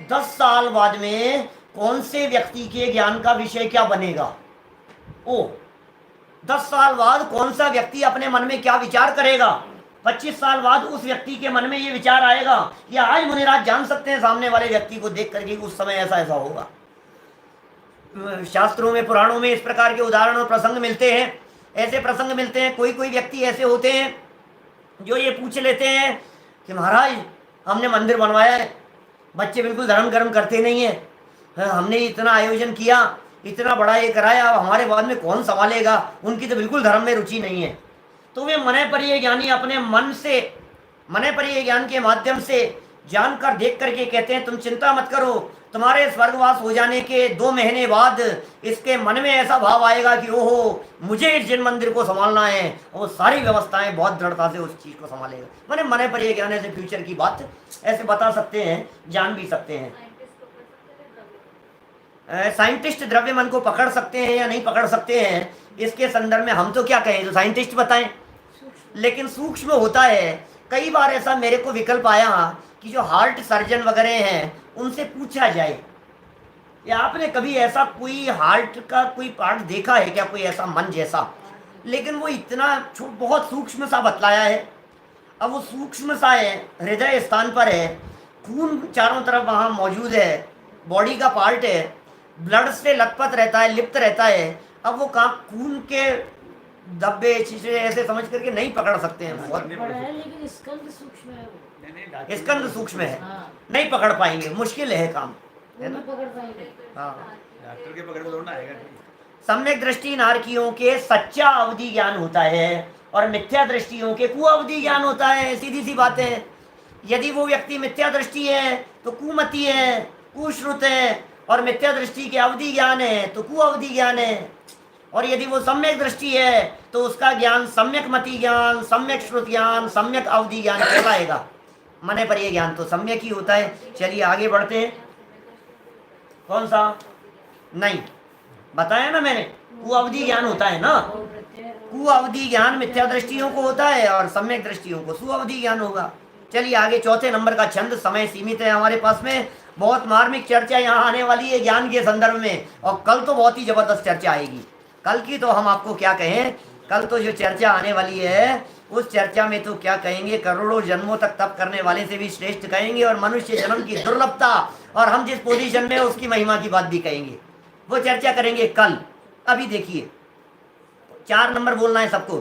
10 साल बाद में कौन से व्यक्ति के ज्ञान का विषय क्या बनेगा, 10 साल बाद कौन सा व्यक्ति अपने मन में क्या विचार करेगा, 25 साल बाद उस व्यक्ति के मन में ये विचार आएगा, या आज मुनिराज जान सकते हैं सामने वाले व्यक्ति को देख करके उस समय ऐसा ऐसा होगा। शास्त्रों में, पुराणों में इस प्रकार के उदाहरण और प्रसंग मिलते हैं। ऐसे प्रसंग मिलते हैं, कोई व्यक्ति ऐसे होते हैं जो ये पूछ लेते हैं कि महाराज हमने मंदिर बनवाया है, बच्चे बिल्कुल धर्म कर्म करते नहीं है, हमने इतना आयोजन किया, इतना बड़ा ये कराया, अब हमारे बाद में कौन संभालेगा, उनकी तो बिल्कुल धर्म में रुचि नहीं है। तो वे मने पर ये ज्ञानी अपने मन से, मने पर ये ज्ञान के माध्यम से जानकर देख करके कहते हैं तुम चिंता मत करो, तुम्हारे स्वर्गवास हो जाने के 2 महीने बाद इसके मन में ऐसा भाव आएगा कि ओहो मुझे इस जिन मंदिर को संभालना है, और वो सारी व्यवस्थाएं बहुत दृढ़ता से उस चीज़ को संभालेगा। मैंने मने पर ये ज्ञान ऐसे फ्यूचर की बात ऐसे बता सकते हैं, जान भी सकते हैं। साइंटिस्ट द्रव्य मन को पकड़ सकते हैं या नहीं पकड़ सकते हैं, इसके संदर्भ में हम तो क्या कहें, जो साइंटिस्ट बताएं। लेकिन सूक्ष्म होता है कई बार ऐसा मेरे को विकल्प आया कि जो हार्ट सर्जन वगैरह हैं उनसे पूछा जाए, या आपने कभी ऐसा कोई हार्ट का कोई पार्ट देखा है क्या, कोई ऐसा मन जैसा, लेकिन वो इतना बहुत सूक्ष्म सा बतलाया है। अब वो सूक्ष्म सा है, हृदय स्थान पर है, खून चारों तरफ वहाँ मौजूद है, बॉडी का पार्ट है, ब्लड से लथपथ रहता है, लिप्त रहता है। अब वो काम खून के धब्बे छिछड़े ऐसे समझ करके नहीं पकड़ सकते हैं, बहुत बड़ा है लेकिन स्कंद सूक्ष्म है वो। स्कंद सूक्ष्म है, हाँ, नहीं पकड़ पाएंगे, मुश्किल है काम, वो है ना। नहीं पकड़ पाएंगे। हाँ, डॉक्टर के पकड़ में थोड़ा आएगा। सम्यक दृष्टि नारकियों के सच्चा अवधि ज्ञान होता है और मिथ्या दृष्टियों के कुअवधि ज्ञान होता है, सीधी सी बात है। यदि वो व्यक्ति मिथ्या दृष्टि है तो कुमति है, कुश्रुत है, और मिथ्या दृष्टि के अवधि ज्ञान है तो कुअवधि ज्ञान है। और यदि वो सम्यक दृष्टि है तो उसका ज्ञान सम्यक मति ज्ञान, सम्यक श्रुत ज्ञान, सम्यक अवधि ज्ञान कहलाएगा। मने पर ये ज्ञान तो सम्यक ही होता है। चलिए आगे बढ़ते हैं। कौन सा? नहीं बताया ना मैंने, कुअवधि ज्ञान होता है ना। कुअवधि ज्ञान मिथ्या दृष्टियों को होता है और सम्यक दृष्टियों को सुअवधि ज्ञान होगा। चलिए आगे, चौथे नंबर का छंद। समय सीमित है हमारे पास में, बहुत मार्मिक चर्चा यहाँ आने वाली है ज्ञान के संदर्भ में, और कल तो बहुत ही जबरदस्त चर्चा आएगी। कल की तो हम आपको क्या कहें, कल तो जो चर्चा आने वाली है उस चर्चा में तो क्या कहेंगे, करोड़ों जन्मों तक तप करने वाले से भी श्रेष्ठ कहेंगे, और मनुष्य जन्म की दुर्लभता और हम जिस पोजीशन में हैं उसकी महिमा की बात भी कहेंगे। वो चर्चा करेंगे कल। अभी देखिए 4 नंबर बोलना है सबको।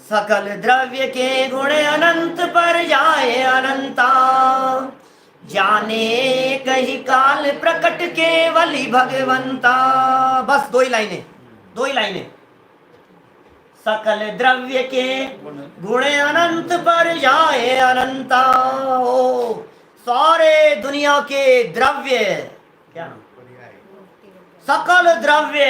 सकल द्रव्य के गुण अनंत पर जाए अनंता, जाने कही काल प्रकट केवली भगवंता। बस 2 ही लाइनें, 2 ही लाइनें। सकल द्रव्य के गुण अनंत पर जाए अनंता। ओ सारे दुनिया के द्रव्य, क्या नाम, सकल द्रव्य,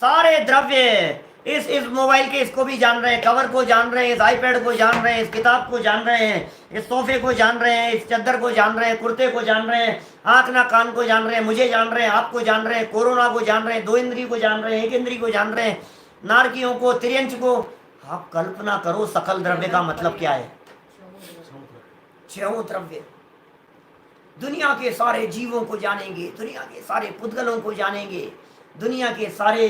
सारे द्रव्य, इस मोबाइल के इसको भी जान रहे हैं, कवर को जान रहे हैं, इस आईपैड को जान रहे हैं, इस किताब को जान रहे हैं, इस सोफे को जान रहे हैं, इस चादर को जान रहे हैं, कुर्ते को जान रहे हैं, आँख ना कान को जान रहे हैं, मुझे जान रहे हैं, आपको जान रहे हैं, कोरोना को जान रहे हैं, 2 इंद्री को जान रहे हैं, 1 इंद्री को जान रहे हैं, नारकियों को, तिर्यंच को। आप कल्पना करो सकल द्रव्य का मतलब क्या है। 6 द्रव्य, दुनिया के सारे जीवों को जानेंगे, दुनिया के सारे पुद्गलों को जानेंगे, दुनिया के सारे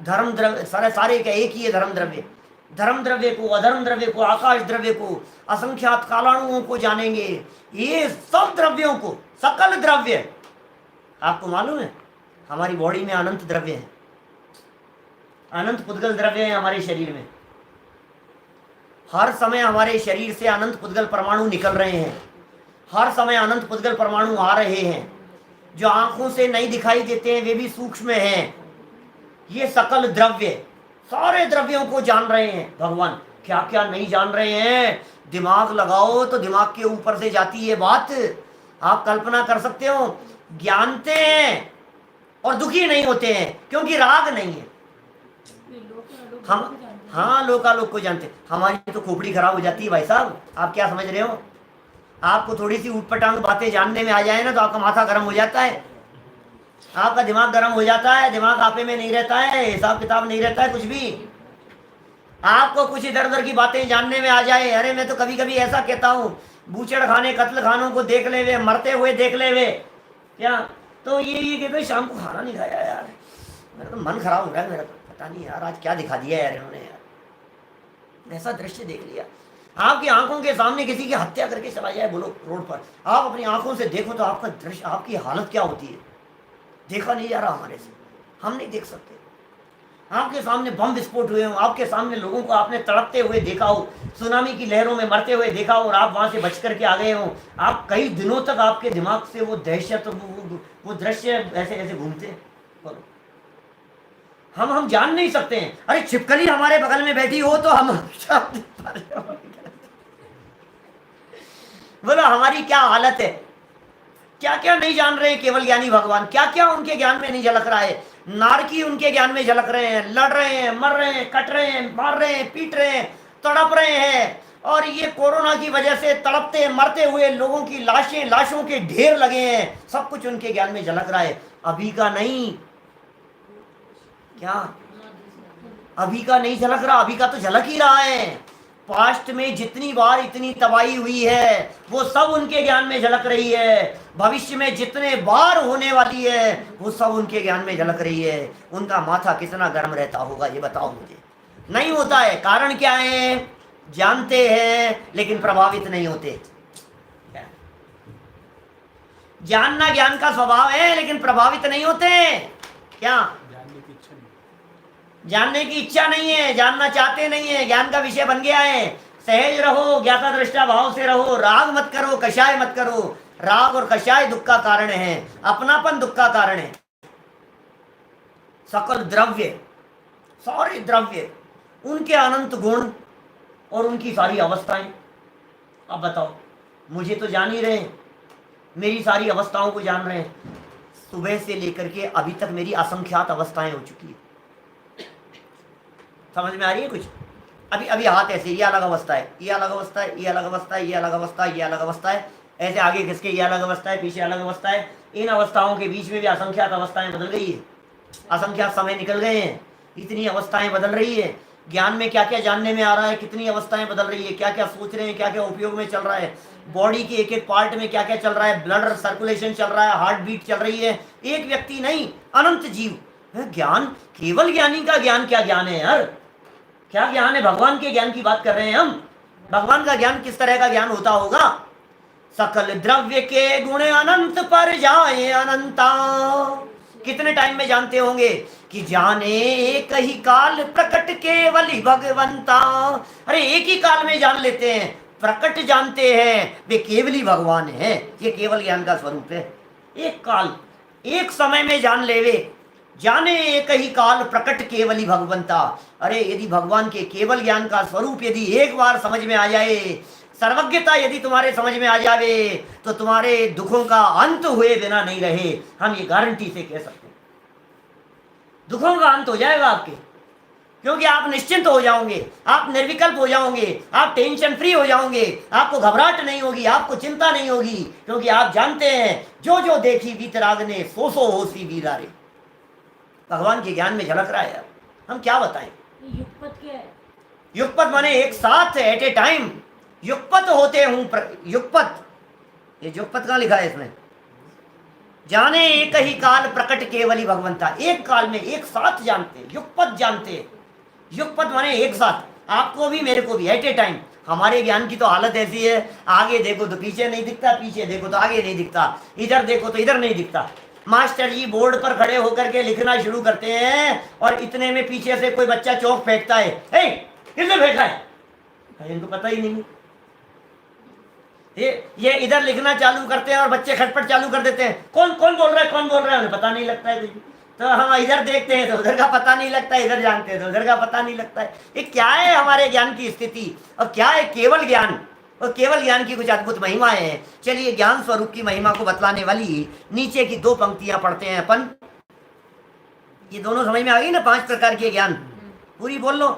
धर्म द्रव्य, सारे का एक ही है धर्म द्रव्य। धर्म द्रव्य को, अधर्म द्रव्य को, आकाश द्रव्य को, असंख्यात कालाणुओं को जानेंगे। ये सब द्रव्यों को, सकल द्रव्य। आपको मालूम है हमारी बॉडी में अनंत द्रव्य है, अनंत पुद्गल द्रव्य है हमारे शरीर में। हर समय हमारे शरीर से अनंत पुद्गल परमाणु निकल रहे हैं, हर समय अनंत पुद्गल परमाणु आ रहे हैं। जो आंखों से नहीं दिखाई देते हैं वे भी सूक्ष्म हैं। ये सकल द्रव्य, सारे द्रव्यों को जान रहे हैं भगवान। क्या क्या नहीं जान रहे हैं, दिमाग लगाओ तो दिमाग के ऊपर से जाती है बात। आप कल्पना कर सकते हो, जानते हैं और दुखी नहीं होते हैं क्योंकि राग नहीं है। हम हाँ लोकालोक को जानते। हमारी तो खोपड़ी खराब हो जाती है भाई साहब, आप क्या समझ रहे हो। आपको थोड़ी सी ऊटपटांग बातें जानने में आ जाए ना तो आपका माथा गर्म हो जाता है, आपका दिमाग गर्म हो जाता है, दिमाग आपे में नहीं रहता है, हिसाब किताब नहीं रहता है कुछ भी। आपको कुछ इधर उधर की बातें जानने में आ जाए, अरे मैं तो कभी कभी ऐसा कहता हूँ, बूचड़ खाने कत्ल खानों को देख ले वे, मरते हुए देख ले वे, क्या तो ये कहते शाम को खाना नहीं खाया यार, मेरा तो मन खराब हो रहा है मेरा, पता नहीं यार आज क्या दिखा दिया यार इन्होंने यार। ऐसा दृश्य देख लिया, आपकी आंखों के सामने किसी की हत्या करके चला जाए बोलो रोड पर, आप अपनी आंखों से देखो तो आपका दृश्य, आपकी हालत क्या होती है। देखा नहीं जा रहा हमारे से, हम नहीं देख सकते। आपके सामने बम विस्फोट हुए हो, आपके सामने लोगों को आपने तड़पते हुए देखा हो, सुनामी की लहरों में मरते हुए देखा हो और आप वहां से बच करके आ गए हो, आप कई दिनों तक आपके दिमाग से वो दहशत, वो दृश्य ऐसे ऐसे घूमते हैं। बोलो हम जान नहीं सकते हैं। अरे छिपकली हमारे बगल में बैठी हो तो हम बोलो हमारी क्या हालत है। क्या क्या नहीं जान रहे हैं केवल ज्ञानी भगवान, क्या क्या उनके ज्ञान में नहीं झलक रहा है। नारकी उनके ज्ञान में झलक रहे हैं, लड़ रहे हैं, मर रहे हैं, कट रहे हैं, मार रहे हैं, पीट रहे हैं, तड़प रहे हैं। और ये कोरोना की वजह से तड़पते मरते हुए लोगों की लाशों के ढेर लगे हैं, सब कुछ उनके ज्ञान में झलक रहा है। अभी का नहीं, क्या अभी का नहीं झलक रहा, अभी का तो झलक ही रहा है। पास्ट में जितनी बार इतनी तबाही हुई है वो सब उनके ज्ञान में झलक रही है, भविष्य में जितने बार होने वाली है वो सब उनके ज्ञान में झलक रही है। उनका माथा कितना गर्म रहता होगा ये बताओ मुझे। नहीं होता है, कारण क्या है? जानते हैं लेकिन प्रभावित नहीं होते। जानना ज्ञान का स्वभाव है लेकिन प्रभावित नहीं होते। क्या? जानने की इच्छा नहीं है, जानना चाहते नहीं है, ज्ञान का विषय बन गया है। सहज रहो, ज्ञाता दृष्टा भाव से रहो, राग मत करो, कषाय मत करो। राग और कषाय दुख का कारण है, अपनापन दुख का कारण है। सकल द्रव्य, सारे द्रव्य, उनके अनंत गुण और उनकी सारी अवस्थाएं। अब बताओ, मुझे तो जान ही रहे, मेरी सारी अवस्थाओं को जान रहे हैं। सुबह से लेकर के अभी तक मेरी असंख्यात अवस्थाएं हो चुकी है। समझ में आ रही है कुछ? अभी अभी हाथ ऐसे, ये अलग अवस्था है, ये अलग अवस्था है, ये अलग अवस्था है, ये अलग अवस्था है, ये अलग अवस्था है, ऐसे आगे खिसके ये अलग अवस्था है, पीछे अलग अवस्था है। इन अवस्थाओं के बीच में भी असंख्यात अवस्थाएं बदल गई है, असंख्यात समय निकल गए हैं, इतनी अवस्थाएं बदल रही है। ज्ञान में क्या क्या जानने में आ रहा है, कितनी अवस्थाएं बदल रही है, क्या क्या सोच रहे हैं, क्या क्या उपयोग में चल रहा है, बॉडी के एक एक पार्ट में क्या क्या चल रहा है, ब्लड सर्कुलेशन चल रहा है, हार्ट बीट चल रही है। एक व्यक्ति नहीं, अनंत जीव। ज्ञान, केवल ज्ञानी का ज्ञान क्या ज्ञान है यार? क्या ज्ञान है? भगवान के ज्ञान की बात कर रहे हैं हम। भगवान का ज्ञान किस तरह का ज्ञान होता होगा? सकल द्रव्य के गुण अनंत पर जाए अनंता। कितने टाइम में जानते होंगे कि जाने एक ही काल प्रकट केवल ही भगवंता। अरे एक ही काल में जान लेते हैं, प्रकट जानते हैं, वे केवल ही भगवान है। ये केवल ज्ञान का स्वरूप है। एक काल, एक समय में जान लेवे, जाने एक ही काल प्रकट केवली भगवंता। अरे यदि भगवान के केवल ज्ञान का स्वरूप यदि एक बार समझ में आ जाए, सर्वज्ञता यदि तुम्हारे समझ में आ जावे, तो तुम्हारे दुखों का अंत हुए बिना नहीं रहे। हम ये गारंटी से कह सकते हैं, दुखों का अंत हो जाएगा आपके, क्योंकि आप निश्चिंत हो जाओगे, आप निर्विकल्प हो जाओगे, आप टेंशन फ्री हो जाओगे, आपको घबराहट नहीं होगी, आपको चिंता नहीं होगी, क्योंकि आप जानते हैं जो जो देखी वीतराग ने सो सो होसी वीरारे। भगवान के ज्ञान में झलक रहा है यार, हम क्या बताएं। युगपत क्या है? युगपत माने एक साथ, एट ए टाइम युगपत होते हूं। युगपत, ये युगपत कहां लिखा है इसमें? जाने एक ही काल प्रकट केवली भगवंता। एक काल में एक साथ जानते, युगपत जानते। युगपत माने एक साथ, आपको भी मेरे को भी, एट ए टाइम। हमारे ज्ञान की तो हालत ऐसी है, आगे देखो तो पीछे नहीं दिखता, पीछे देखो तो आगे नहीं दिखता, इधर देखो तो इधर नहीं दिखता। मास्टर जी बोर्ड पर खड़े होकर के लिखना शुरू करते हैं और इतने में पीछे से कोई बच्चा चौक फेंकता है। हे, किसने फेंका है? इनको पता ही नहीं। ये इधर लिखना चालू करते हैं और बच्चे खटपट चालू कर देते हैं। कौन कौन बोल रहा है, कौन बोल रहा है, उन्हें पता नहीं लगता है। तो हम इधर देखते हैं तो उधर का पता नहीं लगता है, इधर जानते हैं तो उधर का पता नहीं लगता है। ये क्या है हमारे ज्ञान की स्थिति? और क्या है केवल ज्ञान? और केवल ज्ञान की कुछ अद्भुत महिमाएं हैं। चलिए ज्ञान स्वरूप की महिमा को बतलाने वाली नीचे की दो पंक्तियां पढ़ते हैं अपन। ये दोनों समझ में आ गई ना? 5 प्रकार के ज्ञान पूरी बोल लो।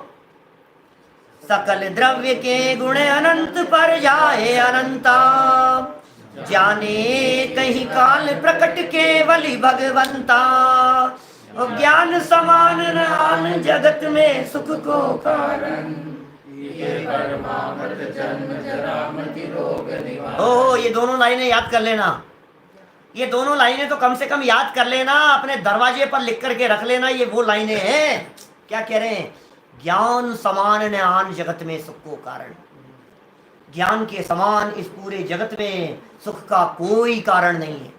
सकल द्रव्य के गुण अनंत पर जाए अनंता, जाने कहीं काल प्रकट केवल भगवंता। और ज्ञान समान नान जगत में सुख को कारण, ओ ये दोनों लाइनें याद कर लेना। ये दोनों लाइनें तो कम से कम याद कर लेना, अपने दरवाजे पर लिख करके रख लेना। ये वो लाइनें हैं, क्या कह रहे हैं? ज्ञान समान ज्ञान जगत में सुख को कारण। ज्ञान के समान इस पूरे जगत में सुख का कोई कारण नहीं है।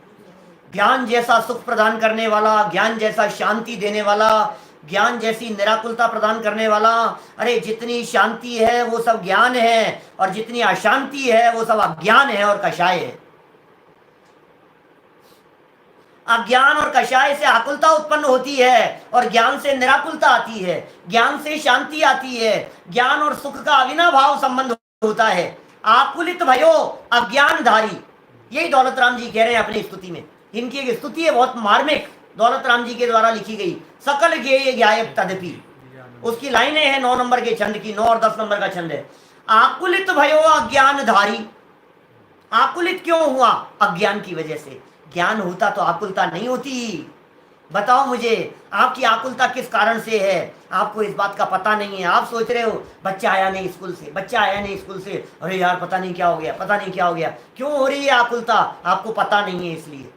ज्ञान जैसा सुख प्रदान करने वाला, ज्ञान जैसा शांति देने वाला, ज्ञान जैसी निराकुलता प्रदान करने वाला, अरे जितनी शांति है वो सब ज्ञान है, और जितनी अशांति है वो सब अज्ञान है और कषाय है। अज्ञान और कषाय से आकुलता उत्पन्न होती है और ज्ञान से निराकुलता आती है, ज्ञान से शांति आती है। ज्ञान और सुख का अविनाभाव संबंध होता है। आकुलित भयो अज्ञानधारी, यही दौलत राम जी कह रहे हैं अपनी स्तुति में। इनकी एक स्तुति है बहुत मार्मिक, दौलत राम जी के द्वारा लिखी गई, सकल ज्ञेय ज्ञायक तदपि। उसकी लाइनें हैं 9 नंबर के छंद की, 9 और 10 नंबर का छंद है। आकुलित भयो अज्ञानधारी। आकुलित क्यों हुआ? अज्ञान की वजह से। ज्ञान होता तो आकुलता नहीं होती। बताओ मुझे, आपकी आकुलता किस कारण से है? आपको इस बात का पता नहीं है। आप सोच रहे हो बच्चा आया नहीं स्कूल से, बच्चा आया नहीं स्कूल से, अरे यार पता नहीं क्या हो गया, पता नहीं क्या हो गया। क्यों हो रही है आकुलता? आपको पता नहीं है, इसलिए।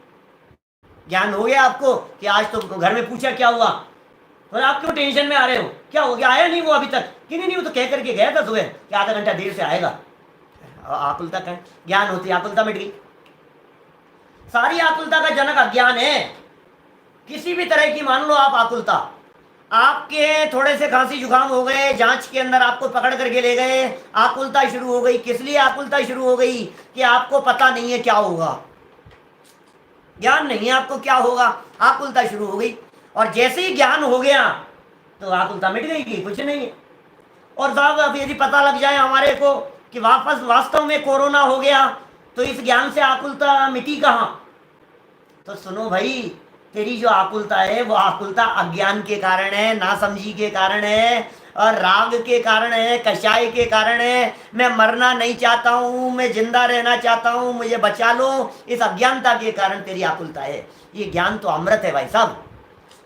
ज्ञान हो गया आपको कि आज तो घर में पूछा क्या हुआ, और आप क्यों टेंशन में आ रहे हो? क्या हो गया? आया नहीं वो अभी तक? कि नहीं, वो तो कह करके गया था सुबह कि आधा घंटा देर से आएगा। आकुलता का ज्ञान होती, आकुलता मिट गई। सारी आकुलता का जनक अज्ञान है। किसी भी तरह की मान लो आप आकुलता, आपके थोड़े से खांसी जुकाम हो गए, जांच के अंदर आपको पकड़ करके ले गए, आकुलता शुरू हो गई। किस लिए आकुलता शुरू हो गई? कि आपको पता नहीं है क्या होगा, ज्ञान नहीं है आपको क्या होगा, आकुलता शुरू हो गई। और जैसे ही ज्ञान हो गया तो आकुलता मिट गई कि कुछ नहीं है। और साहब अब यदि पता लग जाए हमारे को कि वापस वास्तव में कोरोना हो गया, तो इस ज्ञान से आकुलता मिटी कहाँ? तो सुनो भाई, तेरी जो आकुलता है वो आकुलता अज्ञान के कारण है, नासमझी के कारण है, और राग के कारण है, कषाय के कारण है। मैं मरना नहीं चाहता हूँ, मैं जिंदा रहना चाहता हूँ, मुझे बचा लो, इस अज्ञानता के कारण तेरी आकुलता है। ये ज्ञान तो अमृत है भाई साहब,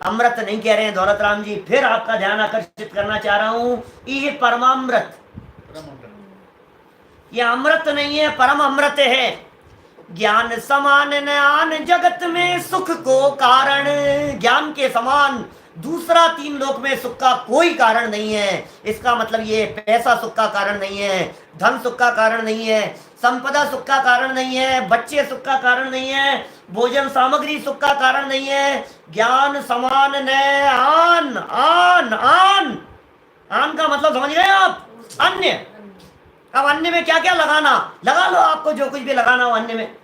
अमृत नहीं कह रहे हैं दौलत राम जी। फिर आपका ध्यान आकर्षित करना चाह रहा हूँ, ये परमामृत, ये अमृत नहीं है, परम अमृत है। ज्ञान समान न आन जगत में सुख को कारण, ज्ञान के समान दूसरा तीन लोक में सुख का कोई कारण नहीं है। इसका मतलब ये पैसा सुख का कारण नहीं है, धन सुख का कारण नहीं है, संपदा सुख का कारण नहीं है, बच्चे सुख का कारण नहीं है, भोजन सामग्री सुख का कारण नहीं है। ज्ञान समान न आन, आन आन, आन का मतलब समझ गए आप? अन्य। अब अन्य में क्या क्या लगाना, लगा लो आपको जो कुछ भी लगाना हो अन्य में।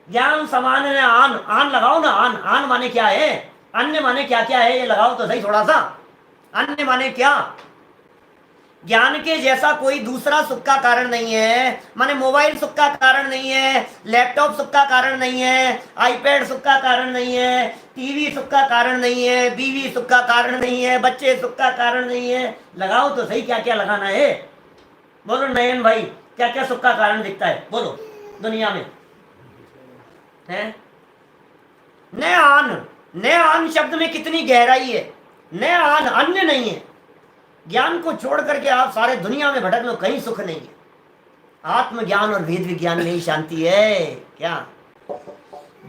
ज्ञान समान है आन, आन लगाओ ना। आन, आन माने क्या है? अन्य माने क्या क्या है, ये लगाओ तो सही थोड़ा सा। अन्य माने क्या? ज्ञान के जैसा कोई दूसरा सुख का कारण नहीं है। माने मोबाइल सुख का कारण नहीं है, लैपटॉप सुख का कारण नहीं है, आईपैड सुख का कारण नहीं है, टीवी सुख का कारण नहीं है, बीवी सुख का कारण नहीं है, बच्चे सुख का कारण नहीं है। लगाओ तो सही क्या क्या लगाना है। बोलो नयन भाई, क्या क्या सुख का कारण दिखता है, बोलो दुनिया में है? न आन शब्द में कितनी गहराई है। न आन, अन्य नहीं है। ज्ञान को छोड़ करके आप सारे दुनिया में भटक लो, कहीं सुख नहीं है। आत्मज्ञान और वेद विज्ञान में ही शांति है। क्या?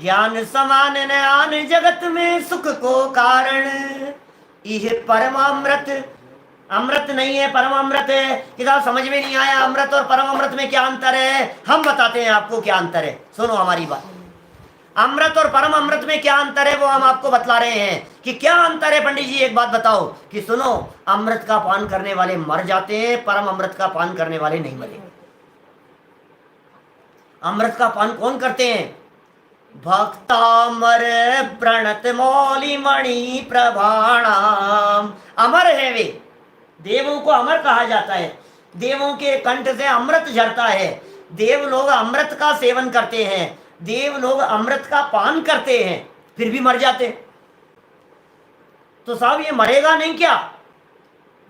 ज्ञान समान न आन जगत में सुख को कारण, यह परमामृत। अमृत नहीं है, परम अमृत है। किताब समझ में नहीं आया अमृत और परम अमृत में क्या अंतर है? हम बताते हैं आपको क्या अंतर है। सुनो हमारी बात, अमृत और परम अमृत में क्या अंतर है वो हम आपको बतला रहे हैं। कि क्या अंतर है पंडित जी, एक बात बताओ। कि सुनो, अमृत का पान करने वाले मर जाते हैं, परम अमृत का पान करने वाले नहीं मरे। अमृत का पान कौन करते हैं? भक्तामर प्रणत मौली मणि प्रभाणाम। अमर है वे, देवों को अमर कहा जाता है। देवों के कंठ से अमृत झरता है। देव लोग अमृत का सेवन करते हैं, देव लोग अमृत का पान करते हैं, फिर भी मर जाते। तो साहब ये मरेगा नहीं क्या?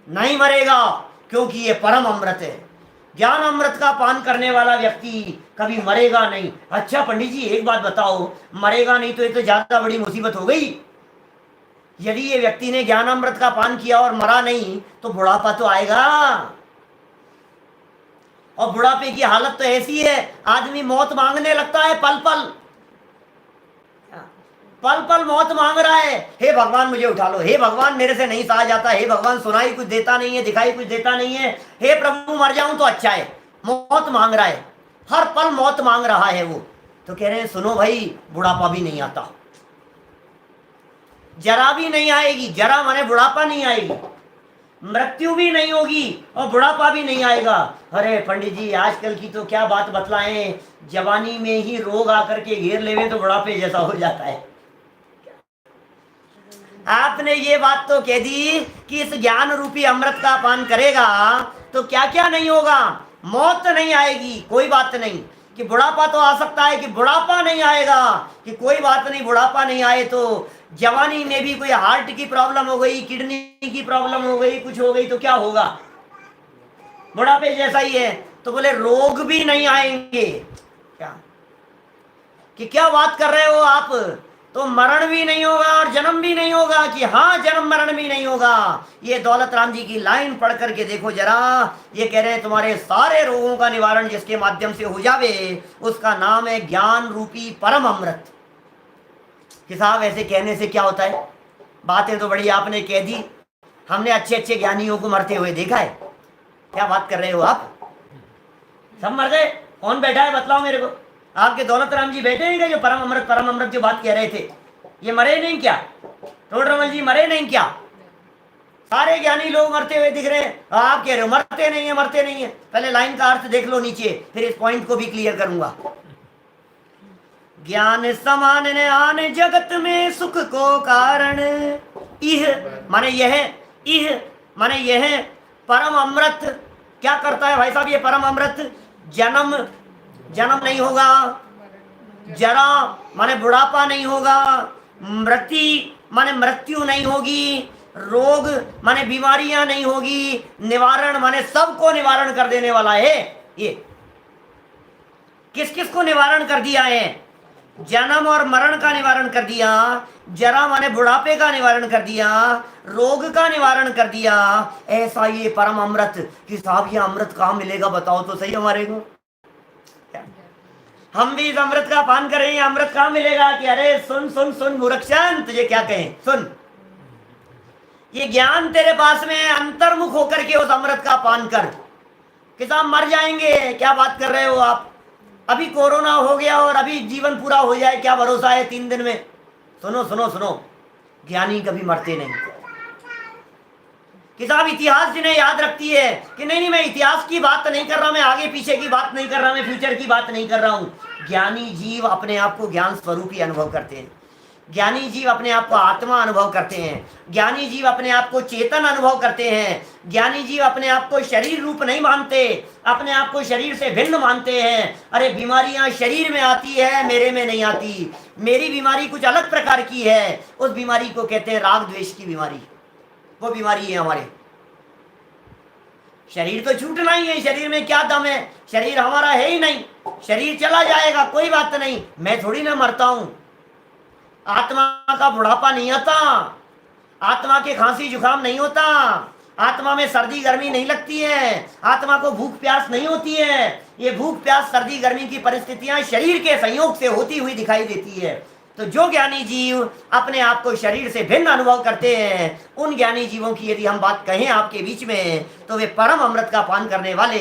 नहीं मरेगा, क्योंकि ये परम अमृत है। ज्ञान अमृत का पान करने वाला व्यक्ति कभी मरेगा नहीं। अच्छा पंडित जी एक बात बताओ, मरेगा नहीं तो ये तो ज्यादा बड़ी मुसीबत हो गई। यदि ये व्यक्ति ने ज्ञान अमृत का पान किया और मरा नहीं तो बुढ़ापा तो आएगा। और बुढ़ापे की हालत तो ऐसी है, आदमी मौत मांगने लगता है। पल पल पल पल मौत मांग रहा है। हे भगवान मुझे उठा लो, हे भगवान मेरे से नहीं सहा जाता, हे भगवान सुनाई कुछ देता नहीं है, दिखाई कुछ देता नहीं है, हे प्रभु मर जाऊं तो अच्छा है। मौत मांग रहा है, हर पल मौत मांग रहा है वो। तो कह रहे हैं सुनो भाई, बुढ़ापा भी नहीं आता, जरा भी नहीं आएगी। जरा माने बुढ़ापा नहीं आएगी, मृत्यु भी नहीं होगी और बुढ़ापा भी नहीं आएगा। अरे पंडित जी आजकल की तो क्या बात बतलाएं, जवानी में ही रोग आकर के घेर लेवे तो बुढ़ापे जैसा हो जाता है। आपने ये बात तो कह दी कि इस ज्ञान रूपी अमृत का पान करेगा तो क्या क्या नहीं होगा। मौत नहीं आएगी, कोई बात नहीं। कि बुढ़ापा तो आ सकता है, कि बुढ़ापा नहीं आएगा, कि कोई बात नहीं, बुढ़ापा नहीं आए तो जवानी में भी कोई हार्ट की प्रॉब्लम हो गई, किडनी की प्रॉब्लम हो गई, कुछ हो गई तो क्या होगा? बुढ़ापे जैसा ही है। तो बोले रोग भी नहीं आएंगे। क्या कि क्या बात कर रहे हो आप? तो मरण भी नहीं होगा और जन्म भी नहीं होगा, कि हाँ जन्म मरण भी नहीं होगा। ये दौलत राम जी की लाइन पढ़ करके देखो जरा। ये कह रहे हैं तुम्हारे सारे रोगों का निवारण जिसके माध्यम से हो जावे उसका नाम है ज्ञान रूपी परम अमृत। कि साहब ऐसे कहने से क्या होता है? बातें तो बड़ी आपने कह दी, हमने अच्छे अच्छे ज्ञानियों को मरते हुए देखा है। क्या बात कर रहे हो आप? सब मर गए? कौन बैठा है बतलाओ मेरे को। आपके दौलत राम जी बैठे हैं क्या जो परम अमृत जो बात कह रहे थे? ये मरे नहीं क्या? टोडरमल जी मरे नहीं क्या? सारे ज्ञानी लोग मरते हुए दिख रहे हैं, आप कह रहे हो मरते नहीं है, मरते नहीं है। पहले लाइन का अर्थ देख लो नीचे, फिर इस पॉइंट को भी क्लियर करूंगा। ज्ञान समान ने आने जगत में सुख को कारण, इह माने यह, इह माने यह परम अमृत क्या करता है भाई साहब? ये परम अमृत जन्म नहीं होगा, जरा माने बुढ़ापा नहीं होगा, मृत्यु नहीं होगी, रोग माने बीमारियां नहीं होगी, निवारण माने सबको निवारण कर देने वाला है। ये किस किस को निवारण कर दिया है? जन्म और मरण का निवारण कर दिया, जरा माने बुढ़ापे का निवारण कर दिया, रोग का निवारण कर दिया। ऐसा ये परम अमृत। कि साहब ये अमृत कहाँ मिलेगा बताओ तो सही हमारे को। हम भी इस अमृत का पान करें, ये अमृत कहाँ मिलेगा? कि अरे सुन सुन सुन मूर्खचंद, तुझे क्या कहें, सुन। ये ज्ञान तेरे पास में, अंतर्मुख होकर के उस अमृत का पान कर। कि साहब मर जाएंगे, क्या बात कर रहे हो आप? अभी कोरोना हो गया और अभी जीवन पूरा हो जाए, क्या भरोसा है 3 दिन में? सुनो सुनो सुनो, ज्ञानी कभी मरते नहीं। कि साहब इतिहास जिन्हें याद रखती है कि नहीं मैं इतिहास की बात नहीं कर रहा, मैं आगे पीछे की बात नहीं कर रहा, मैं फ्यूचर की बात नहीं कर रहा हूं। ज्ञानी जीव अपने आप को ज्ञान स्वरूप ही अनुभव करते हैं। ज्ञानी जीव अपने आप को आत्मा अनुभव करते हैं। ज्ञानी जीव अपने आप को चेतन अनुभव करते हैं। ज्ञानी जीव अपने आप को शरीर रूप नहीं मानते, अपने आप को शरीर से भिन्न मानते हैं। अरे बीमारियां शरीर में आती है, मेरे में नहीं आती। मेरी बीमारी कुछ अलग प्रकार की है, उस बीमारी को कहते हैं राग द्वेष की बीमारी। वो बीमारी है हमारे। शरीर तो छूटना ही है, शरीर में क्या दम है? शरीर हमारा है ही नहीं, शरीर चला जाएगा, कोई बात नहीं, मैं थोड़ी ना मरता हूं। आत्मा का बुढ़ापा नहीं आता, आत्मा के खांसी जुकाम नहीं होता, आत्मा में सर्दी गर्मी नहीं लगती है, आत्मा को भूख प्यास नहीं होती है। ये भूख प्यास सर्दी गर्मी की परिस्थितियां शरीर के संयोग से होती हुई दिखाई देती है। तो जो ज्ञानी जीव अपने आप को शरीर से भिन्न अनुभव करते हैं, उन ज्ञानी जीवों की यदि हम बात कहें आपके बीच में, तो वे परम अमृत का पान करने वाले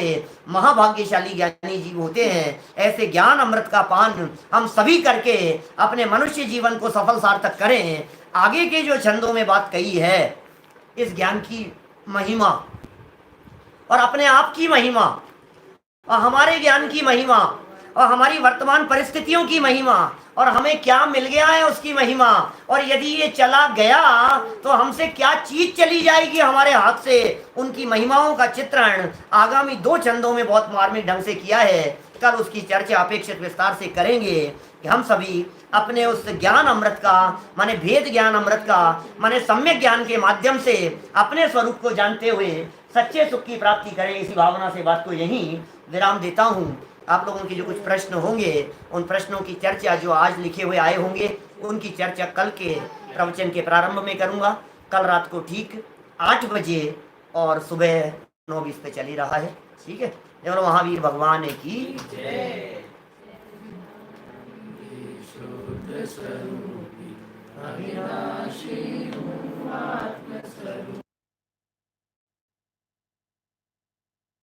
महाभाग्यशाली ज्ञानी जीव होते हैं। ऐसे ज्ञान अमृत का पान हम सभी करके अपने मनुष्य जीवन को सफल सार्थक करें। आगे के जो छंदों में बात कही है, इस ज्ञान की महिमा और अपने आप की महिमा और हमारे ज्ञान की महिमा और हमारी वर्तमान परिस्थितियों की महिमा और हमें क्या मिल गया है उसकी महिमा, और यदि ये चला गया तो हमसे क्या चीज चली जाएगी हमारे हाथ से, उनकी महिमाओं का चित्रण आगामी 2 छंदों में बहुत मार्मिक ढंग से किया है। कल उसकी चर्चा अपेक्षित विस्तार से करेंगे कि हम सभी अपने उस ज्ञान अमृत का माने भेद ज्ञान अमृत का माने सम्यक ज्ञान के माध्यम से अपने स्वरूप को जानते हुए सच्चे सुख की प्राप्ति करें। इसी भावना से बात को यहीं विराम देता हूँ। आप लोगों के जो कुछ प्रश्न होंगे, उन प्रश्नों की चर्चा जो आज लिखे हुए आए होंगे, उनकी चर्चा कल के प्रवचन के प्रारंभ में करूंगा। कल रात को ठीक 8 बजे और सुबह 9:20 पे चल ही रहा है। ठीक है, जय महावीर भगवान की।